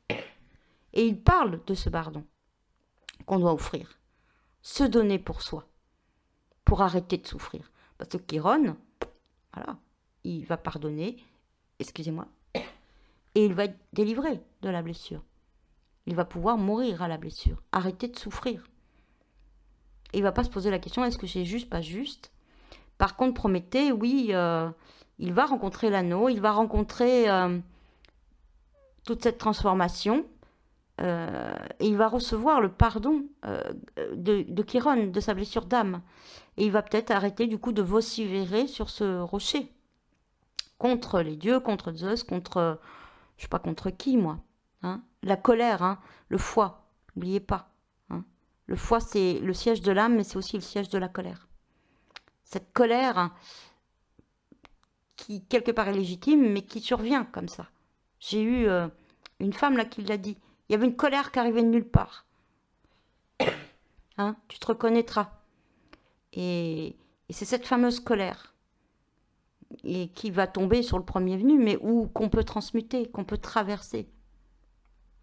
Et il parle de ce pardon qu'on doit offrir, se donner pour soi, pour arrêter de souffrir. Parce que Chiron, voilà, il va pardonner, excusez-moi, et il va être délivré de la blessure. Il va pouvoir mourir à la blessure, arrêter de souffrir. Et il ne va pas se poser la question, est-ce que c'est juste, pas juste? Par contre, Prométhée, oui, il va rencontrer l'anneau, il va rencontrer toute cette transformation, et il va recevoir le pardon de Chiron, de sa blessure d'âme. Et il va peut-être arrêter du coup de vociférer sur ce rocher, contre les dieux, contre Zeus, contre, je ne sais pas contre qui, moi. Hein, la colère, hein, le foie, n'oubliez pas. Hein. Le foie, c'est le siège de l'âme, mais c'est aussi le siège de la colère. Cette colère, hein, qui quelque part est légitime, mais qui survient comme ça. J'ai eu une femme là qui l'a dit. Il y avait une colère qui arrivait de nulle part. Hein, tu te reconnaîtras. Et c'est cette fameuse colère et qui va tomber sur le premier venu, mais qu'on peut transmuter, qu'on peut traverser.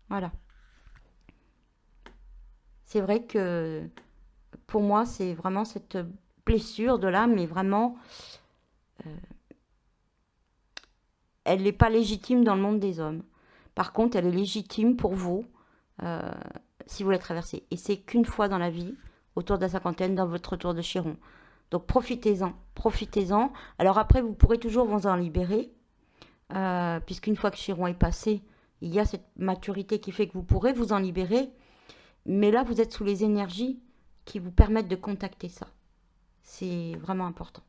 Voilà. C'est vrai que pour moi, c'est vraiment cette blessure de l'âme, mais vraiment, elle n'est pas légitime dans le monde des hommes. Par contre, elle est légitime pour vous, si vous la traversez. Et c'est qu'une fois dans la vie, autour de la cinquantaine, dans votre tour de Chiron. Donc profitez-en, profitez-en. Alors après, vous pourrez toujours vous en libérer, puisqu'une fois que Chiron est passé, il y a cette maturité qui fait que vous pourrez vous en libérer. Mais là, vous êtes sous les énergies qui vous permettent de contacter ça. C'est vraiment important.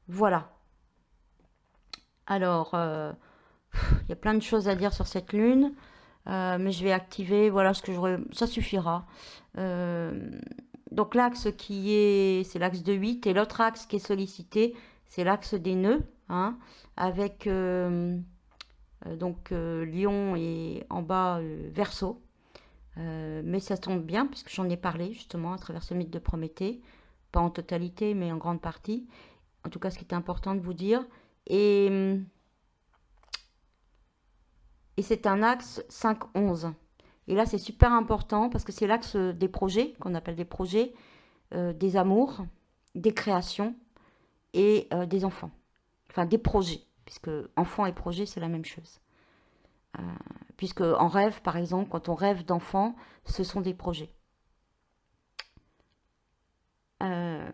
Voilà. Alors, il y a plein de choses à dire sur cette lune, mais je vais activer, voilà ce que j'aurais, ça suffira. Donc l'axe c'est l'axe de 8, et l'autre axe qui est sollicité, c'est l'axe des nœuds, hein, avec Lion et en bas Verseau. Mais ça tombe bien, puisque j'en ai parlé justement à travers ce mythe de Prométhée, pas en totalité, mais en grande partie. En tout cas, ce qui était important de vous dire. Et c'est un axe 5-11. Et là, c'est super important parce que c'est l'axe des projets, qu'on appelle des projets, des amours, des créations et des enfants. Enfin, des projets, puisque enfants et projets, c'est la même chose. Puisque en rêve, par exemple, quand on rêve d'enfants, ce sont des projets. Ce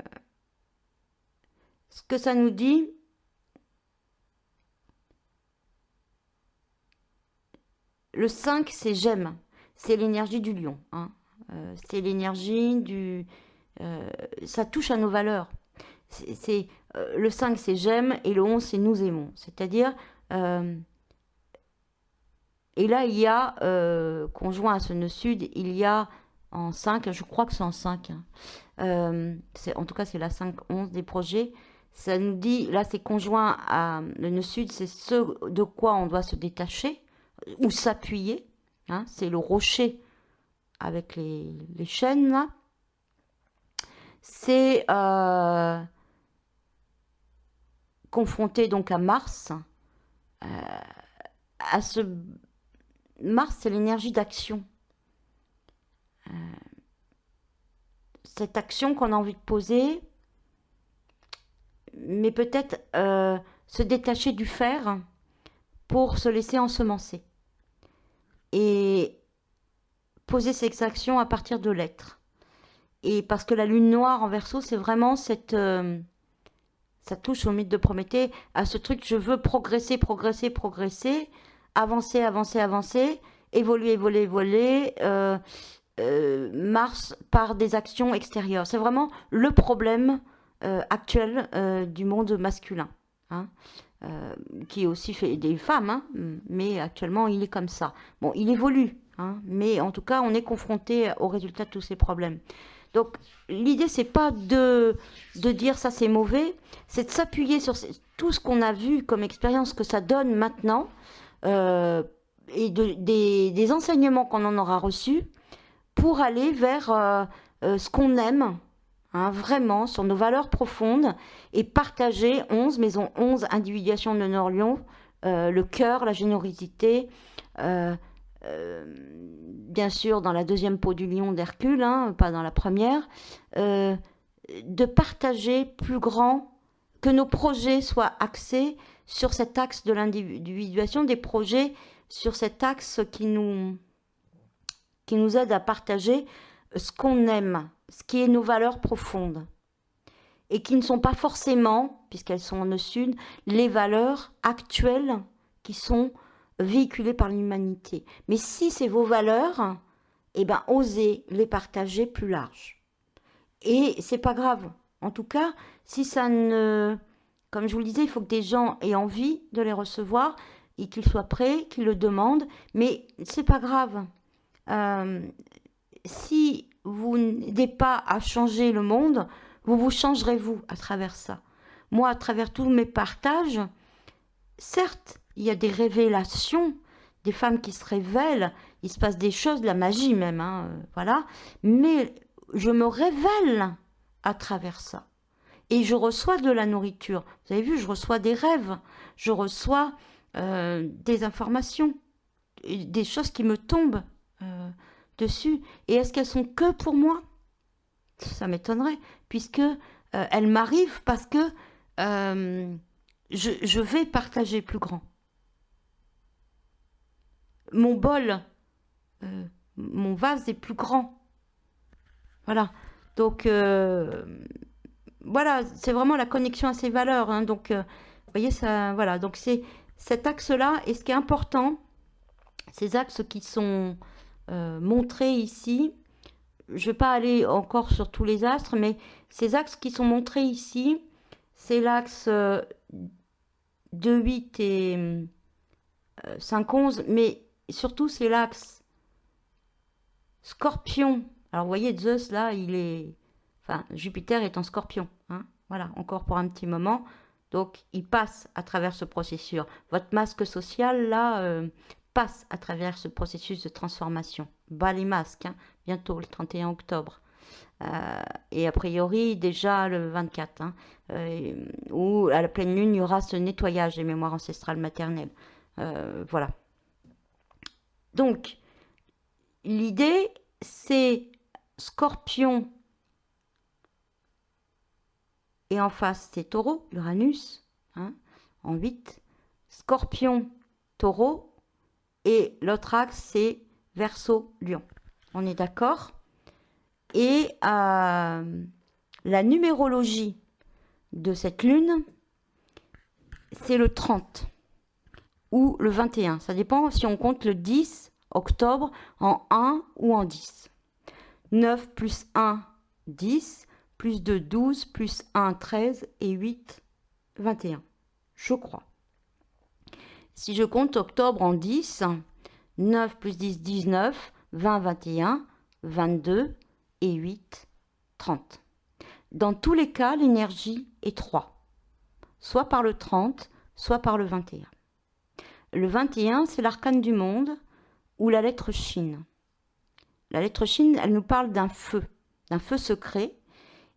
que ça nous dit, le 5, c'est j'aime. C'est l'énergie du lion. Hein. C'est l'énergie du... ça touche à nos valeurs. le 5, c'est j'aime, et le 11, c'est nous aimons. C'est-à-dire, et là, il y a, conjoint à ce nœud sud, il y a en 5, je crois que c'est en 5, hein, en tout cas, c'est la 5-11 des projets. Ça nous dit, là, c'est conjoint à le nœud sud, c'est ce de quoi on doit se détacher ou s'appuyer. Hein, c'est le rocher avec les chaînes, là. C'est confronté donc à Mars. Mars, c'est l'énergie d'action. Cette action qu'on a envie de poser, mais peut-être se détacher du faire pour se laisser ensemencer. Et poser ses actions à partir de l'être. Et parce que la lune noire en Verseau, c'est vraiment cette... ça touche au mythe de Prométhée, à ce truc, je veux progresser, progresser, progresser, avancer, avancer, avancer, évoluer, évoluer, évoluer, Mars par des actions extérieures. C'est vraiment le problème actuel du monde masculin, hein, qui aussi fait des femmes, hein, mais actuellement il est comme ça. Bon, il évolue, hein, mais en tout cas on est confronté au résultat de tous ces problèmes. Donc l'idée c'est pas de dire ça c'est mauvais, c'est de s'appuyer sur tout ce qu'on a vu comme expérience que ça donne maintenant et des enseignements qu'on en aura reçus pour aller vers ce qu'on aime, hein, vraiment, sur nos valeurs profondes et partager 11, maison 11, individuation de Nord-Lion, le cœur, la générosité, bien sûr dans la deuxième peau du lion d'Hercule, hein, pas dans la première, de partager plus grand, que nos projets soient axés sur cet axe de l'individuation, des projets sur cet axe qui nous aide à partager ce qu'on aime, ce qui est nos valeurs profondes, et qui ne sont pas forcément, puisqu'elles sont en nœud sud, les valeurs actuelles qui sont véhiculées par l'humanité. Mais si c'est vos valeurs, eh ben, osez les partager plus large. Et c'est pas grave. En tout cas, si ça ne... Comme je vous le disais, il faut que des gens aient envie de les recevoir et qu'ils soient prêts, qu'ils le demandent. Mais c'est pas grave. Si vous n'aidez pas à changer le monde, vous changerez vous à travers ça. Moi, à travers tous mes partages, certes, il y a des révélations, des femmes qui se révèlent, il se passe des choses, de la magie même, hein, voilà. Mais je me révèle à travers ça. Et je reçois de la nourriture. Vous avez vu, je reçois des rêves, je reçois des informations, des choses qui me tombent dessus. Et est-ce qu'elles sont que pour moi? Ça m'étonnerait, puisque elles m'arrivent parce que je vais partager plus grand. Mon bol, mon vase est plus grand. Voilà. Donc, voilà, c'est vraiment la connexion à ces valeurs. Hein. Donc, vous voyez, ça, voilà. Donc, c'est cet axe-là. Et ce qui est important, ces axes qui sont montrés ici, je ne vais pas aller encore sur tous les astres, mais ces axes qui sont montrés ici, c'est l'axe 2-8 et 5-11, mais surtout c'est l'axe Scorpion. Alors vous voyez, Zeus là, enfin Jupiter est en Scorpion, hein, voilà, encore pour un petit moment. Donc il passe à travers ce processus. Votre masque social là passe à travers ce processus de transformation. Bas les masques, hein, bientôt le 31 octobre. Et a priori déjà le 24, hein, où à la pleine lune il y aura ce nettoyage des mémoires ancestrales maternelles. Voilà. Donc l'idée c'est Scorpion et en face c'est Taureau, Uranus, hein, en 8. Scorpion, Taureau et l'autre axe c'est Verseau, Lion. On est d'accord? Et la numérologie de cette lune, c'est le 30 ou le 21. Ça dépend si on compte le 10 octobre en 1 ou en 10. 9 plus 1, 10, plus 2, 12, plus 1, 13 et 8, 21. Je crois. Si je compte octobre en 10, 9 plus 10, 19, 20, 21, 22 et 8, 30. Dans tous les cas, l'énergie est 3, soit par le 30, soit par le 21. Le 21, c'est l'arcane du monde ou la lettre Shin. La lettre Shin, elle nous parle d'un feu secret.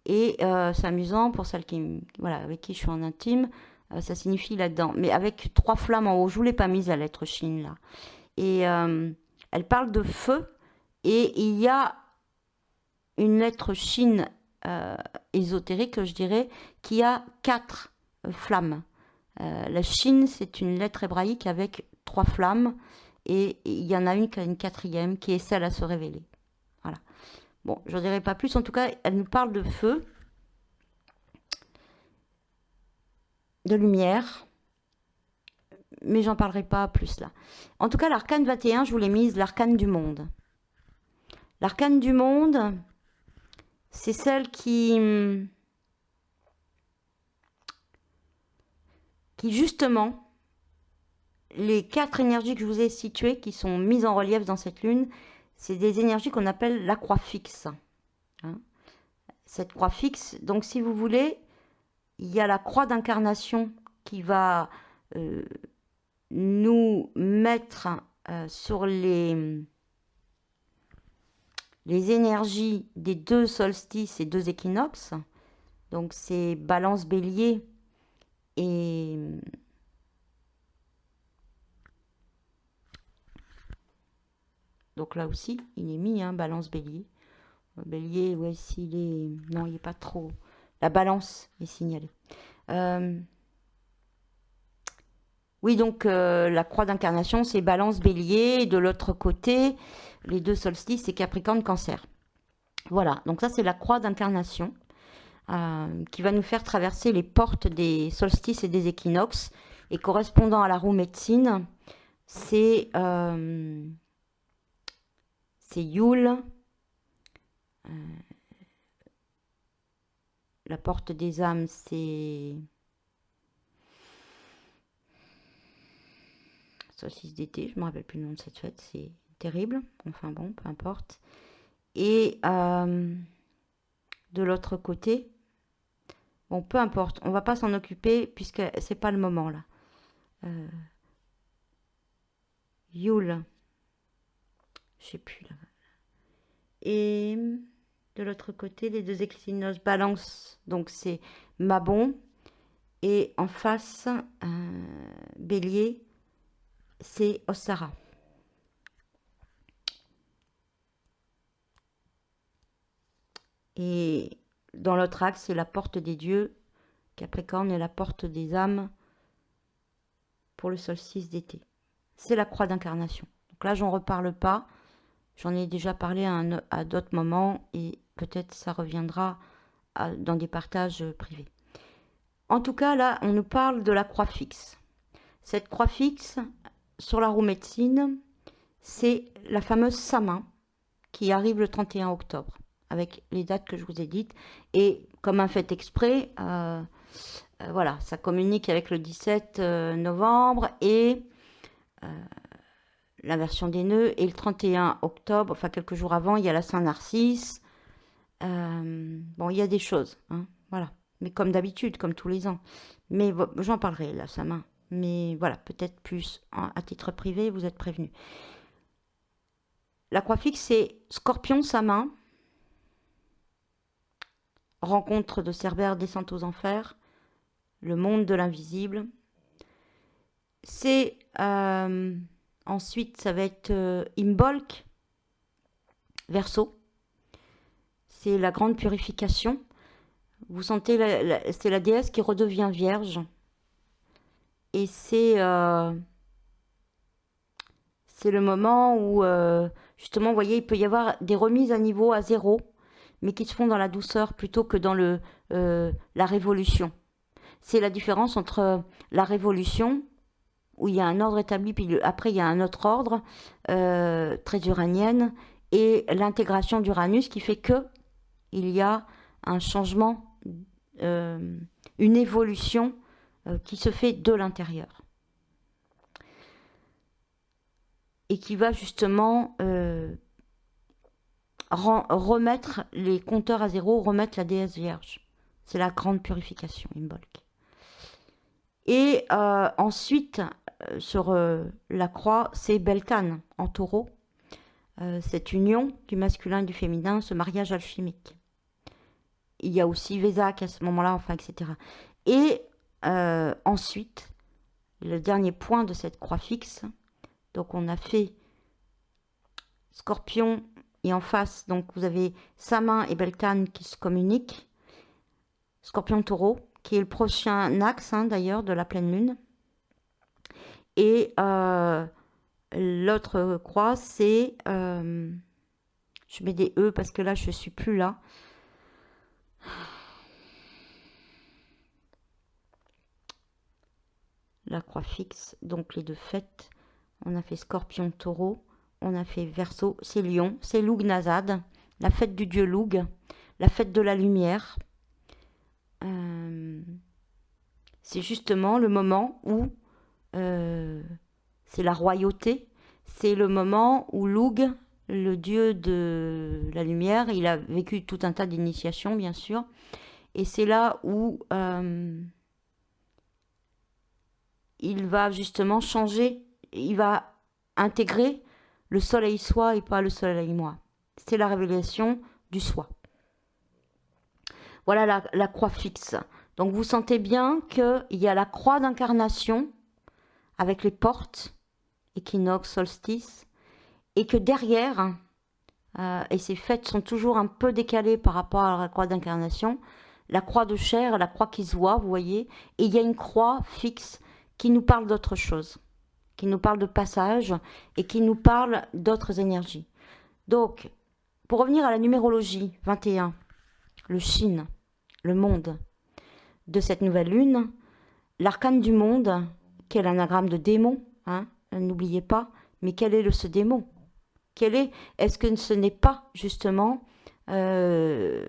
Et c'est amusant pour celles voilà, avec qui je suis en intime, ça signifie là-dedans. Mais avec 3 flammes en haut, je ne vous l'ai pas mise la lettre Shin là. Et elle parle de feu. Et il y a une lettre Shin ésotérique, je dirais, qui a 4 flammes. La Shin, c'est une lettre hébraïque avec 3 flammes. Et il y en a une qui a une 4e, qui est celle à se révéler. Voilà. Bon, je n'en dirai pas plus. En tout cas, elle nous parle de feu, de lumière, mais j'en parlerai pas plus là. En tout cas, l'arcane 21, je vous l'ai mise, l'arcane du monde. L'arcane du monde, c'est celle qui justement, les 4 énergies que je vous ai situées, qui sont mises en relief dans cette lune, c'est des énergies qu'on appelle la croix fixe. Hein, cette croix fixe, donc si vous voulez, il y a la croix d'incarnation qui va nous mettre sur les énergies des 2 solstices et 2 équinoxes. Donc c'est Balance Bélier et donc là aussi, il est mis, hein, Balance Bélier. Bélier, ouais, s'il est... Non, il n'est pas trop... La balance est signalée. Oui, donc la croix d'incarnation, c'est Balance Bélier. Et de l'autre côté, les 2 solstices, c'est Capricorne Cancer. Voilà, donc ça, c'est la croix d'incarnation qui va nous faire traverser les portes des solstices et des équinoxes. Et correspondant à la roue médecine, c'est Yule, la porte des âmes, c'est solstice d'été, je ne me rappelle plus le nom de cette fête, c'est terrible, enfin bon, peu importe. Et de l'autre côté, bon, peu importe, on ne va pas s'en occuper puisque c'est pas le moment là. Yule, je sais plus là. Et de l'autre côté, les 2 équinoxes Balance, donc c'est Mabon. Et en face, Bélier, c'est Ostara. Et dans l'autre axe, c'est la porte des dieux. Capricorne est la porte des âmes pour le solstice d'été. C'est la croix d'incarnation. Donc là, j'en reparle pas. J'en ai déjà parlé à d'autres moments et peut-être ça reviendra dans des partages privés. En tout cas, là, on nous parle de la croix fixe. Cette croix fixe, sur la roue médecine, c'est la fameuse Samin qui arrive le 31 octobre, avec les dates que je vous ai dites. Et comme un fait exprès, voilà, ça communique avec le 17 novembre et l'inversion des nœuds. Et le 31 octobre, enfin quelques jours avant, il y a la Saint-Narcisse. Bon, il y a des choses, hein, voilà. Mais comme d'habitude, comme tous les ans. Mais bon, j'en parlerai, là, sa main. Mais voilà, peut-être plus à titre privé, vous êtes prévenus. La croix fixe, c'est Scorpion, sa main. Rencontre de Cerbère, descente aux enfers. Le monde de l'invisible. C'est... ensuite, ça va être Imbolc, Verseau. C'est la grande purification. Vous sentez, c'est la déesse qui redevient vierge. Et c'est le moment où, justement, vous voyez, il peut y avoir des remises à niveau à 0, mais qui se font dans la douceur plutôt que dans la révolution. C'est la différence entre la révolution, où il y a un ordre établi, puis après il y a un autre ordre, très uranienne, et l'intégration d'Uranus qui fait que il y a un changement, une évolution qui se fait de l'intérieur. Et qui va justement remettre les compteurs à zéro, remettre la déesse vierge. C'est la grande purification, Imbolc. Et ensuite, sur la croix, c'est Beltane en taureau. Cette union du masculin et du féminin, ce mariage alchimique. Il y a aussi Vésac à ce moment-là, enfin, etc. Et ensuite, le dernier point de cette croix fixe, donc on a fait Scorpion et en face, donc vous avez Samin et Beltane qui se communiquent. Scorpion-Taureau, qui est le prochain axe d'ailleurs de la pleine lune. Et l'autre croix, c'est... je mets des E parce que là, je ne suis plus là. La croix fixe, donc les deux fêtes. On a fait Scorpion, Taureau. On a fait Verseau, c'est Lion. C'est Lugnasad, la fête du dieu Lug, la fête de la lumière. C'est justement le moment où c'est la royauté. C'est le moment où Lug, le dieu de la lumière, il a vécu tout un tas d'initiations, bien sûr. Et c'est là où il va justement changer, il va intégrer le soleil soi et pas le soleil moi. C'est la révélation du soi. Voilà la croix fixe. Donc vous sentez bien qu'il y a la croix d'incarnation avec les portes, équinoxe, solstice, et que derrière, et ces fêtes sont toujours un peu décalées par rapport à la croix d'incarnation, la croix de chair, la croix qui se voit, vous voyez, et il y a une croix fixe qui nous parle d'autre chose, qui nous parle de passage et qui nous parle d'autres énergies. Donc, pour revenir à la numérologie 21, le Shin, le monde de cette nouvelle lune, l'arcane du monde, qui est l'anagramme de démon, n'oubliez pas, mais quel est ce démon? Est-ce que ce n'est pas justement ce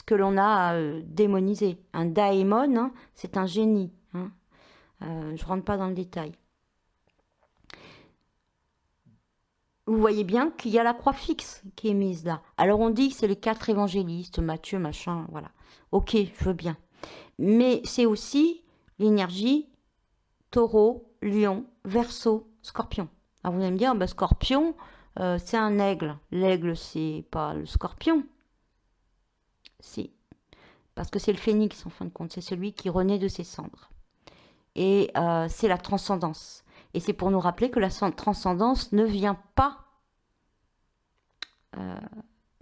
que l'on a démonisé? Un daemon, c'est un génie. Je ne rentre pas dans le détail. Vous voyez bien qu'il y a la croix fixe qui est mise là. Alors on dit que c'est les 4 évangélistes, Matthieu, machin, voilà. Ok, je veux bien. Mais c'est aussi l'énergie Taureau, Lion, Verseau, Scorpion. Alors vous allez me dire, Scorpion, c'est un aigle. L'aigle, c'est pas le scorpion. Si. Parce que c'est le phénix, en fin de compte. C'est celui qui renaît de ses cendres. Et c'est la transcendance. Et c'est pour nous rappeler que la transcendance ne vient pas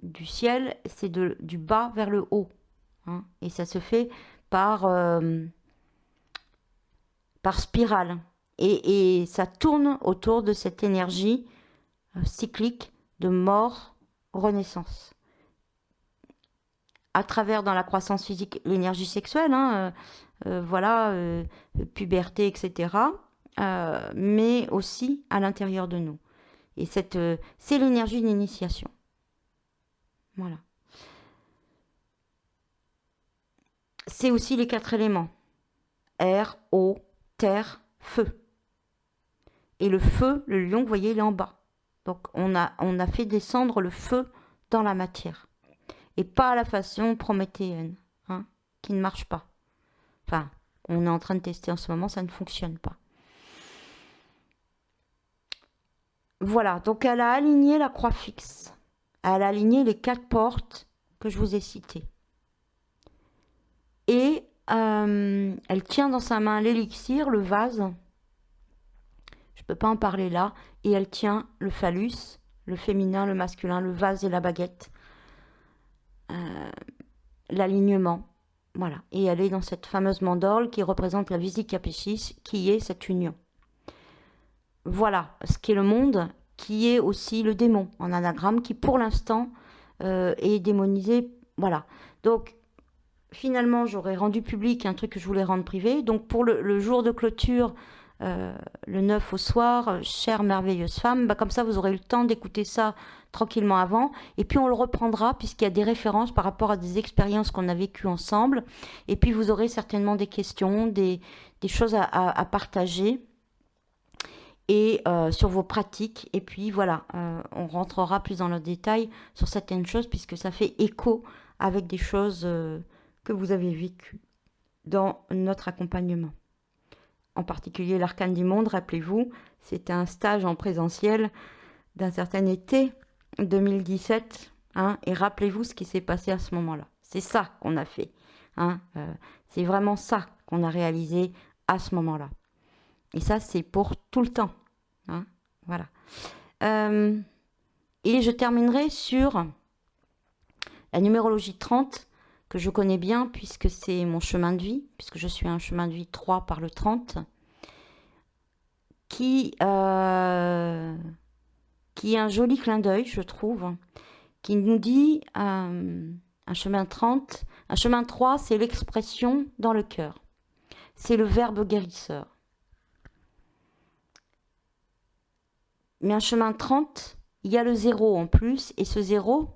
du ciel, c'est du bas vers le haut. Et ça se fait par spirale. Et ça tourne autour de cette énergie cyclique de mort, renaissance. À travers, dans la croissance physique, l'énergie sexuelle, puberté, etc. Mais aussi à l'intérieur de nous. Et c'est l'énergie d'initiation. Voilà. C'est aussi les 4 éléments. Air, eau, terre, feu. Et le feu, le lion, vous voyez, il est en bas. Donc on a fait descendre le feu dans la matière. Et pas à la façon prométhéenne, qui ne marche pas. Enfin, on est en train de tester en ce moment, ça ne fonctionne pas. Voilà, donc elle a aligné la croix fixe. Elle a aligné les 4 portes que je vous ai citées. Et elle tient dans sa main l'élixir, le vase. Je ne peux pas en parler là. Et elle tient le phallus, le féminin, le masculin, le vase et la baguette. L'alignement. Voilà. Et elle est dans cette fameuse mandorle qui représente la Vesica Piscis, qui est cette union. Voilà ce qu'est le monde, qui est aussi le démon en anagramme, qui pour l'instant est démonisé. Voilà. Donc, finalement, j'aurais rendu public un truc que je voulais rendre privé. Donc, pour le jour de clôture, le 9 au soir, chère merveilleuse femme, bah, comme ça vous aurez eu le temps d'écouter ça tranquillement avant, et puis on le reprendra puisqu'il y a des références par rapport à des expériences qu'on a vécues ensemble, et puis vous aurez certainement des questions, des choses à partager, et sur vos pratiques, et puis voilà, on rentrera plus dans le détail sur certaines choses puisque ça fait écho avec des choses que vous avez vécues dans notre accompagnement. En particulier l'Arcane du Monde, rappelez-vous, c'était un stage en présentiel d'un certain été 2017, hein, et rappelez-vous ce qui s'est passé à ce moment-là. C'est ça qu'on a fait, hein, c'est vraiment ça qu'on a réalisé à ce moment-là. Et ça, c'est pour tout le temps, hein, voilà. Et je terminerai sur la numérologie 30, que je connais bien puisque c'est mon chemin de vie, puisque je suis un chemin de vie 3 par le 30, qui est un joli clin d'œil, je trouve, qui nous dit un chemin 30, un chemin 3, c'est l'expression dans le cœur, c'est le verbe guérisseur. Mais un chemin 30, il y a le 0 en plus, et ce 0,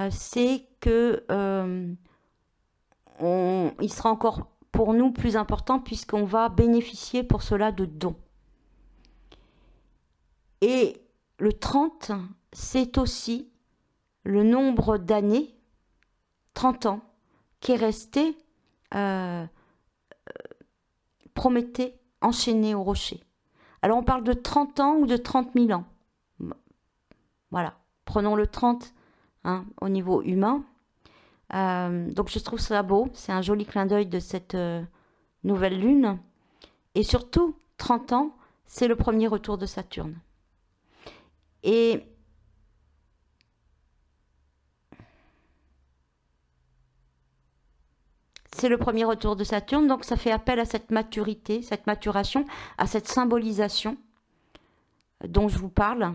c'est que il sera encore pour nous plus important puisqu'on va bénéficier pour cela de dons. Et le 30, c'est aussi le nombre d'années, 30 ans, qui est resté Prométhée enchaîné au rocher. Alors on parle de 30 ans ou de 30 000 ans. Voilà, prenons le 30 hein, au niveau humain. Donc je trouve ça beau, c'est un joli clin d'œil de cette nouvelle lune. Et surtout, 30 ans, c'est le premier retour de Saturne. Et c'est le premier retour de Saturne, donc ça fait appel à cette maturité, cette maturation, à cette symbolisation dont je vous parle,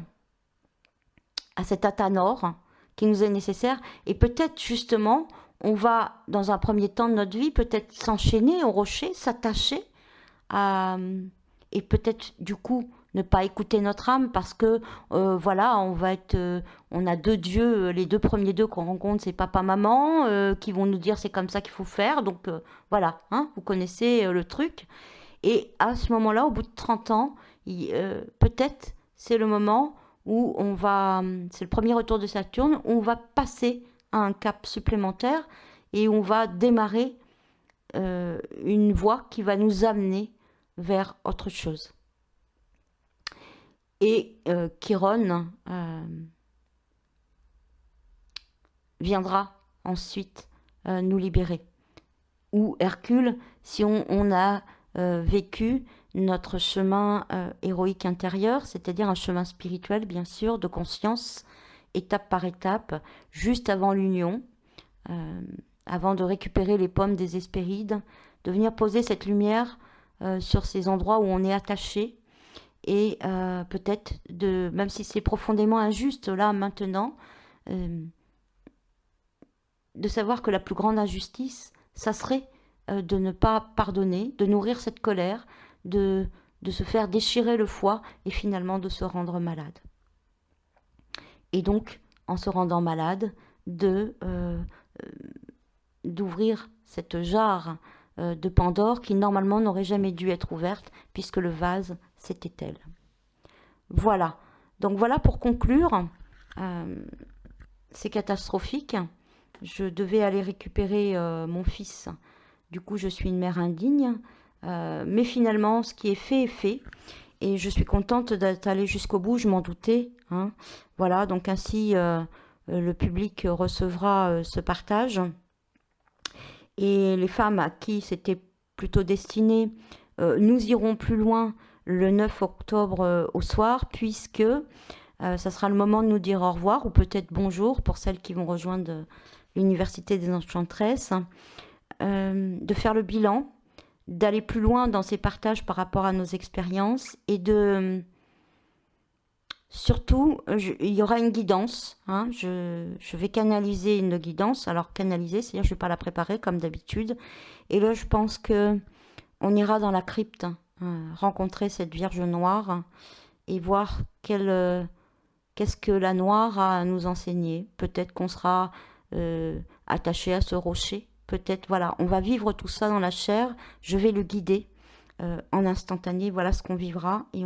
à cet athanor qui nous est nécessaire. Et peut-être justement, on va, dans un premier temps de notre vie, peut-être s'enchaîner au rocher, s'attacher, et peut-être du coup ne pas écouter notre âme parce que voilà, on a deux dieux, les deux premiers deux qu'on rencontre, c'est papa, maman, qui vont nous dire c'est comme ça qu'il faut faire. Donc voilà, hein, vous connaissez le truc. Et à ce moment-là, au bout de 30 ans, peut-être c'est le moment où c'est le premier retour de Saturne, où on va passer à un cap supplémentaire et on va démarrer une voie qui va nous amener vers autre chose. Et Chiron viendra ensuite nous libérer. Ou Hercule, si on a vécu notre chemin héroïque intérieur, c'est-à-dire un chemin spirituel, bien sûr, de conscience, étape par étape, juste avant l'union, avant de récupérer les pommes des Hespérides, de venir poser cette lumière sur ces endroits où on est attaché, et peut-être, même si c'est profondément injuste, là, maintenant, de savoir que la plus grande injustice, ça serait de ne pas pardonner, de nourrir cette colère, de se faire déchirer le foie et finalement de se rendre malade. Et donc, en se rendant malade, d'ouvrir cette jarre de Pandore qui normalement n'aurait jamais dû être ouverte puisque le vase c'était elle. Voilà. Donc voilà pour conclure. C'est catastrophique. Je devais aller récupérer mon fils. Du coup, je suis une mère indigne. Mais finalement, ce qui est fait est fait. Et je suis contente d'être allée jusqu'au bout, je m'en doutais. Hein. Voilà, donc ainsi, le public recevra ce partage. Et les femmes à qui c'était plutôt destiné, nous irons plus loin le 9 octobre au soir, puisque ça sera le moment de nous dire au revoir, ou peut-être bonjour pour celles qui vont rejoindre l'Université des Enchantresses, de faire le bilan, d'aller plus loin dans ces partages par rapport à nos expériences, et surtout, il y aura une guidance. Hein, je vais canaliser une guidance. Alors, canaliser, c'est-à-dire que je ne vais pas la préparer comme d'habitude. Et là, je pense qu'on ira dans la crypte. rencontrer cette Vierge Noire et voir qu'est-ce que la Noire a à nous enseigner. Peut-être qu'on sera attaché à ce rocher. Peut-être, voilà, on va vivre tout ça dans la chair. Je vais le guider en instantané. Voilà ce qu'on vivra. Et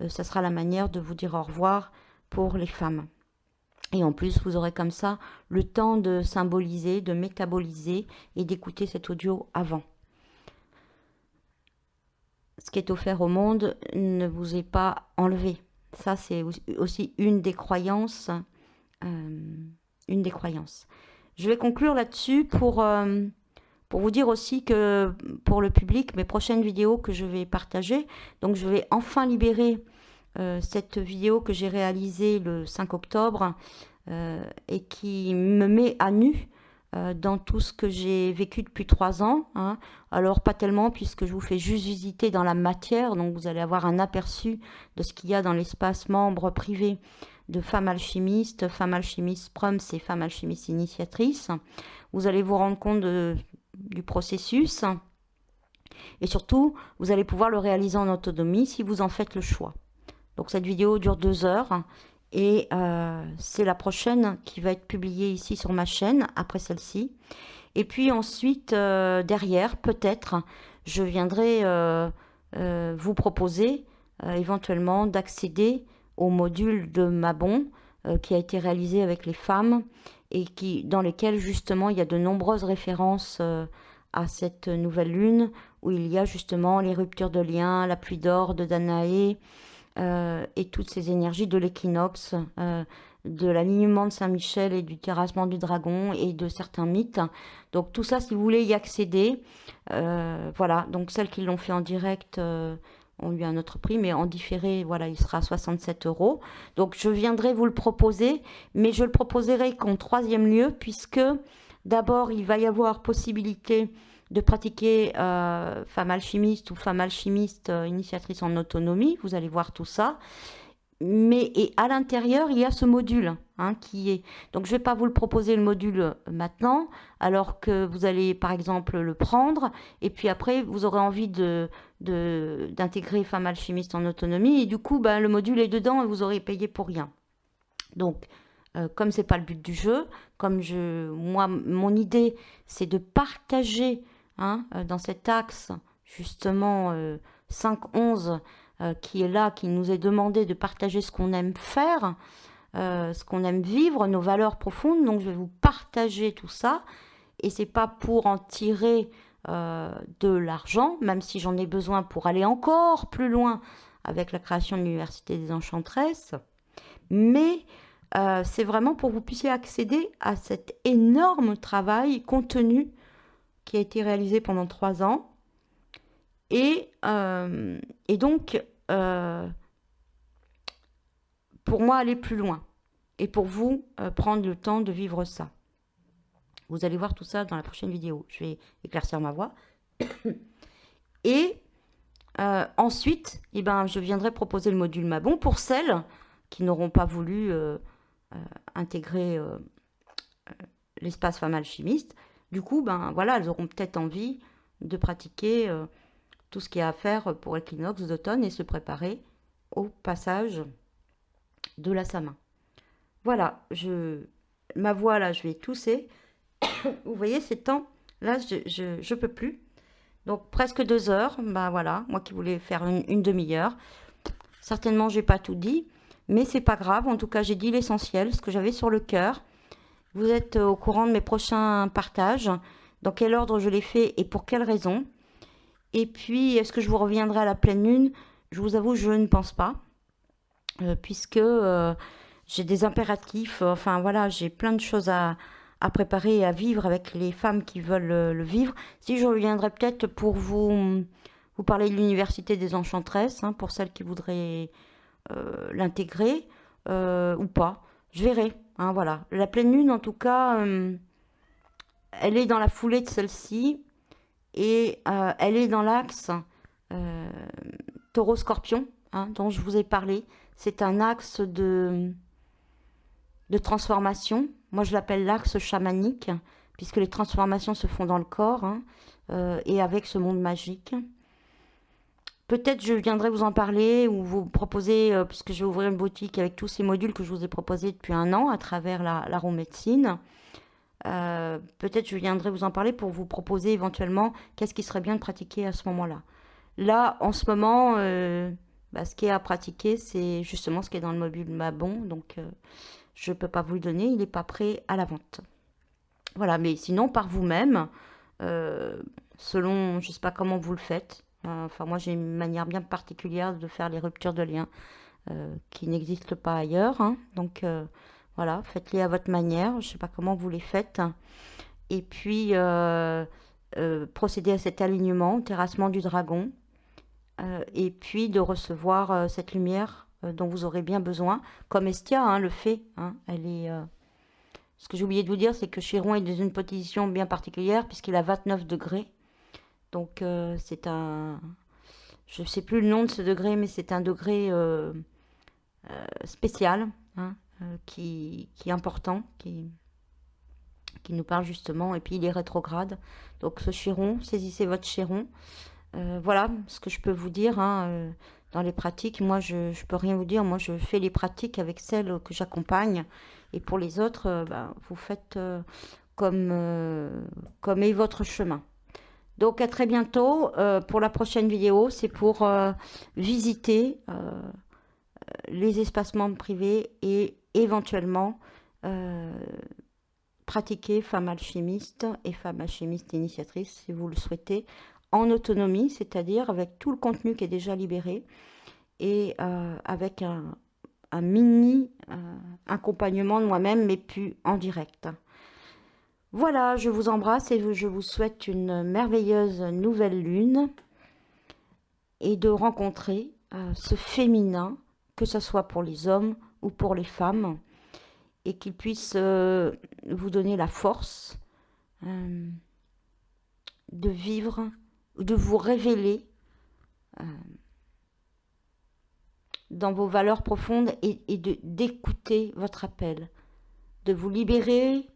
ça sera la manière de vous dire au revoir pour les femmes. Et en plus, vous aurez comme ça le temps de symboliser, de métaboliser et d'écouter cet audio avant. Ce qui est offert au monde ne vous est pas enlevé. Ça, c'est aussi une des croyances. Une des croyances. Je vais conclure là-dessus pour vous dire aussi que pour le public, mes prochaines vidéos que je vais partager, donc je vais enfin libérer cette vidéo que j'ai réalisée le 5 octobre et qui me met à nu dans tout ce que j'ai vécu depuis 3 ans. Hein. Alors pas tellement puisque je vous fais juste visiter dans la matière, donc vous allez avoir un aperçu de ce qu'il y a dans l'espace membre privé de Femmes Alchimistes, Femmes Alchimistes Prums et Femmes Alchimistes Initiatrices. Vous allez vous rendre compte du processus et surtout vous allez pouvoir le réaliser en autonomie si vous en faites le choix. Donc cette vidéo dure 2 heures et c'est la prochaine qui va être publiée ici sur ma chaîne après celle-ci. Et puis ensuite derrière peut-être je viendrai vous proposer éventuellement d'accéder au module de Mabon qui a été réalisé avec les femmes et dans lesquels justement il y a de nombreuses références à cette nouvelle lune où il y a justement les ruptures de liens, la pluie d'or de Danaé et toutes ces énergies de l'équinoxe, de l'alignement de Saint-Michel et du terrassement du dragon et de certains mythes. Donc tout ça, si vous voulez y accéder, voilà, donc celles qui l'ont fait en direct ont eu un autre prix, mais en différé, voilà, il sera à 67 €. Donc je viendrai vous le proposer, mais je le proposerai qu'en 3e lieu, puisque d'abord, il va y avoir possibilité de pratiquer femme alchimiste ou femme alchimiste initiatrice en autonomie. Vous allez voir tout ça. Et à l'intérieur, il y a ce module qui est... Donc, je ne vais pas vous le proposer, le module, maintenant, alors que vous allez, par exemple, le prendre. Et puis après, vous aurez envie d'intégrer femme alchimiste en autonomie. Et du coup, le module est dedans et vous aurez payé pour rien. Donc, comme ce n'est pas le but du jeu, moi, mon idée, c'est de partager dans cet axe, justement, 5-11, qui est là, qui nous est demandé de partager ce qu'on aime faire, ce qu'on aime vivre, nos valeurs profondes. Donc, je vais vous partager tout ça. Et c'est pas pour en tirer de l'argent, même si j'en ai besoin pour aller encore plus loin avec la création de l'Université des Enchantresses. Mais c'est vraiment pour que vous puissiez accéder à cet énorme travail contenu qui a été réalisé pendant 3 ans. Et donc, pour moi, aller plus loin. Et pour vous, prendre le temps de vivre ça. Vous allez voir tout ça dans la prochaine vidéo. Je vais éclaircir ma voix. Et ensuite, je viendrai proposer le module Mabon pour celles qui n'auront pas voulu intégrer l'espace femme alchimiste. Du coup, voilà, elles auront peut-être envie de pratiquer tout ce qu'il y a à faire pour l'équinoxe d'automne et se préparer au passage de la Samin. Voilà, ma voix là, je vais tousser. Vous voyez, ces temps là, je peux plus. Donc presque 2 heures, voilà, moi qui voulais faire une demi-heure. Certainement, j'ai pas tout dit, mais c'est pas grave. En tout cas, j'ai dit l'essentiel, ce que j'avais sur le cœur. Vous êtes au courant de mes prochains partages, dans quel ordre je les fais et pour quelles raisons. Et puis, est-ce que je vous reviendrai à la pleine lune? Je vous avoue, je ne pense pas, puisque j'ai des impératifs. Enfin, voilà, j'ai plein de choses à préparer et à vivre avec les femmes qui veulent le vivre. Si je reviendrai peut-être pour vous parler de l'Université des Enchantresses, pour celles qui voudraient l'intégrer ou pas. Je verrai. Voilà. La pleine lune, en tout cas, elle est dans la foulée de celle-ci et elle est dans l'axe Taureau-Scorpion, dont je vous ai parlé. C'est un axe de transformation. Moi, je l'appelle l'axe chamanique, puisque les transformations se font dans le corps et avec ce monde magique. Peut-être je viendrai vous en parler ou vous proposer, puisque je vais ouvrir une boutique avec tous ces modules que je vous ai proposés depuis un an à travers la roue médecine. Peut-être je viendrai vous en parler pour vous proposer éventuellement qu'est-ce qui serait bien de pratiquer à ce moment-là. Là, en ce moment, ce qui est à pratiquer, c'est justement ce qui est dans le module Mabon. Donc, je ne peux pas vous le donner, il n'est pas prêt à la vente. Voilà, mais sinon, par vous-même, selon, je ne sais pas comment vous le faites. Enfin, moi, j'ai une manière bien particulière de faire les ruptures de liens qui n'existent pas ailleurs. Hein. Donc, voilà, faites-les à votre manière. Je ne sais pas comment vous les faites. Et puis, procédez à cet alignement, terrassement du dragon. Et puis, de recevoir cette lumière dont vous aurez bien besoin. Comme Estia hein, le fait. Hein, elle est... Ce que j'ai oublié de vous dire, c'est que Chiron est dans une position bien particulière puisqu'il a 29 degrés. Donc c'est un... Je ne sais plus le nom de ce degré, mais c'est un degré spécial hein, qui est important, qui nous parle justement. Et puis il est rétrograde. Donc ce Chiron, saisissez votre Chiron. Voilà ce que je peux vous dire hein, dans les pratiques. Moi, je ne peux rien vous dire. Moi, je fais les pratiques avec celles que j'accompagne. Et pour les autres, vous faites comme est votre chemin. Donc, à très bientôt. Pour la prochaine vidéo, c'est pour visiter les espaces membres privés et éventuellement pratiquer femme alchimiste et femme alchimiste initiatrice, si vous le souhaitez, en autonomie, c'est-à-dire avec tout le contenu qui est déjà libéré et avec un mini accompagnement de moi-même, mais plus en direct. Voilà, je vous embrasse et je vous souhaite une merveilleuse nouvelle lune et de rencontrer ce féminin, que ce soit pour les hommes ou pour les femmes, et qu'il puisse vous donner la force de vivre, de vous révéler dans vos valeurs profondes et d'écouter votre appel, de vous libérer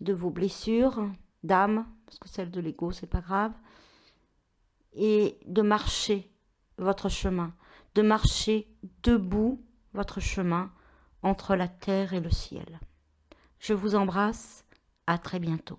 de vos blessures d'âme, parce que celle de l'ego, c'est pas grave, et de marcher votre chemin, de marcher debout votre chemin entre la terre et le ciel. Je vous embrasse, à très bientôt.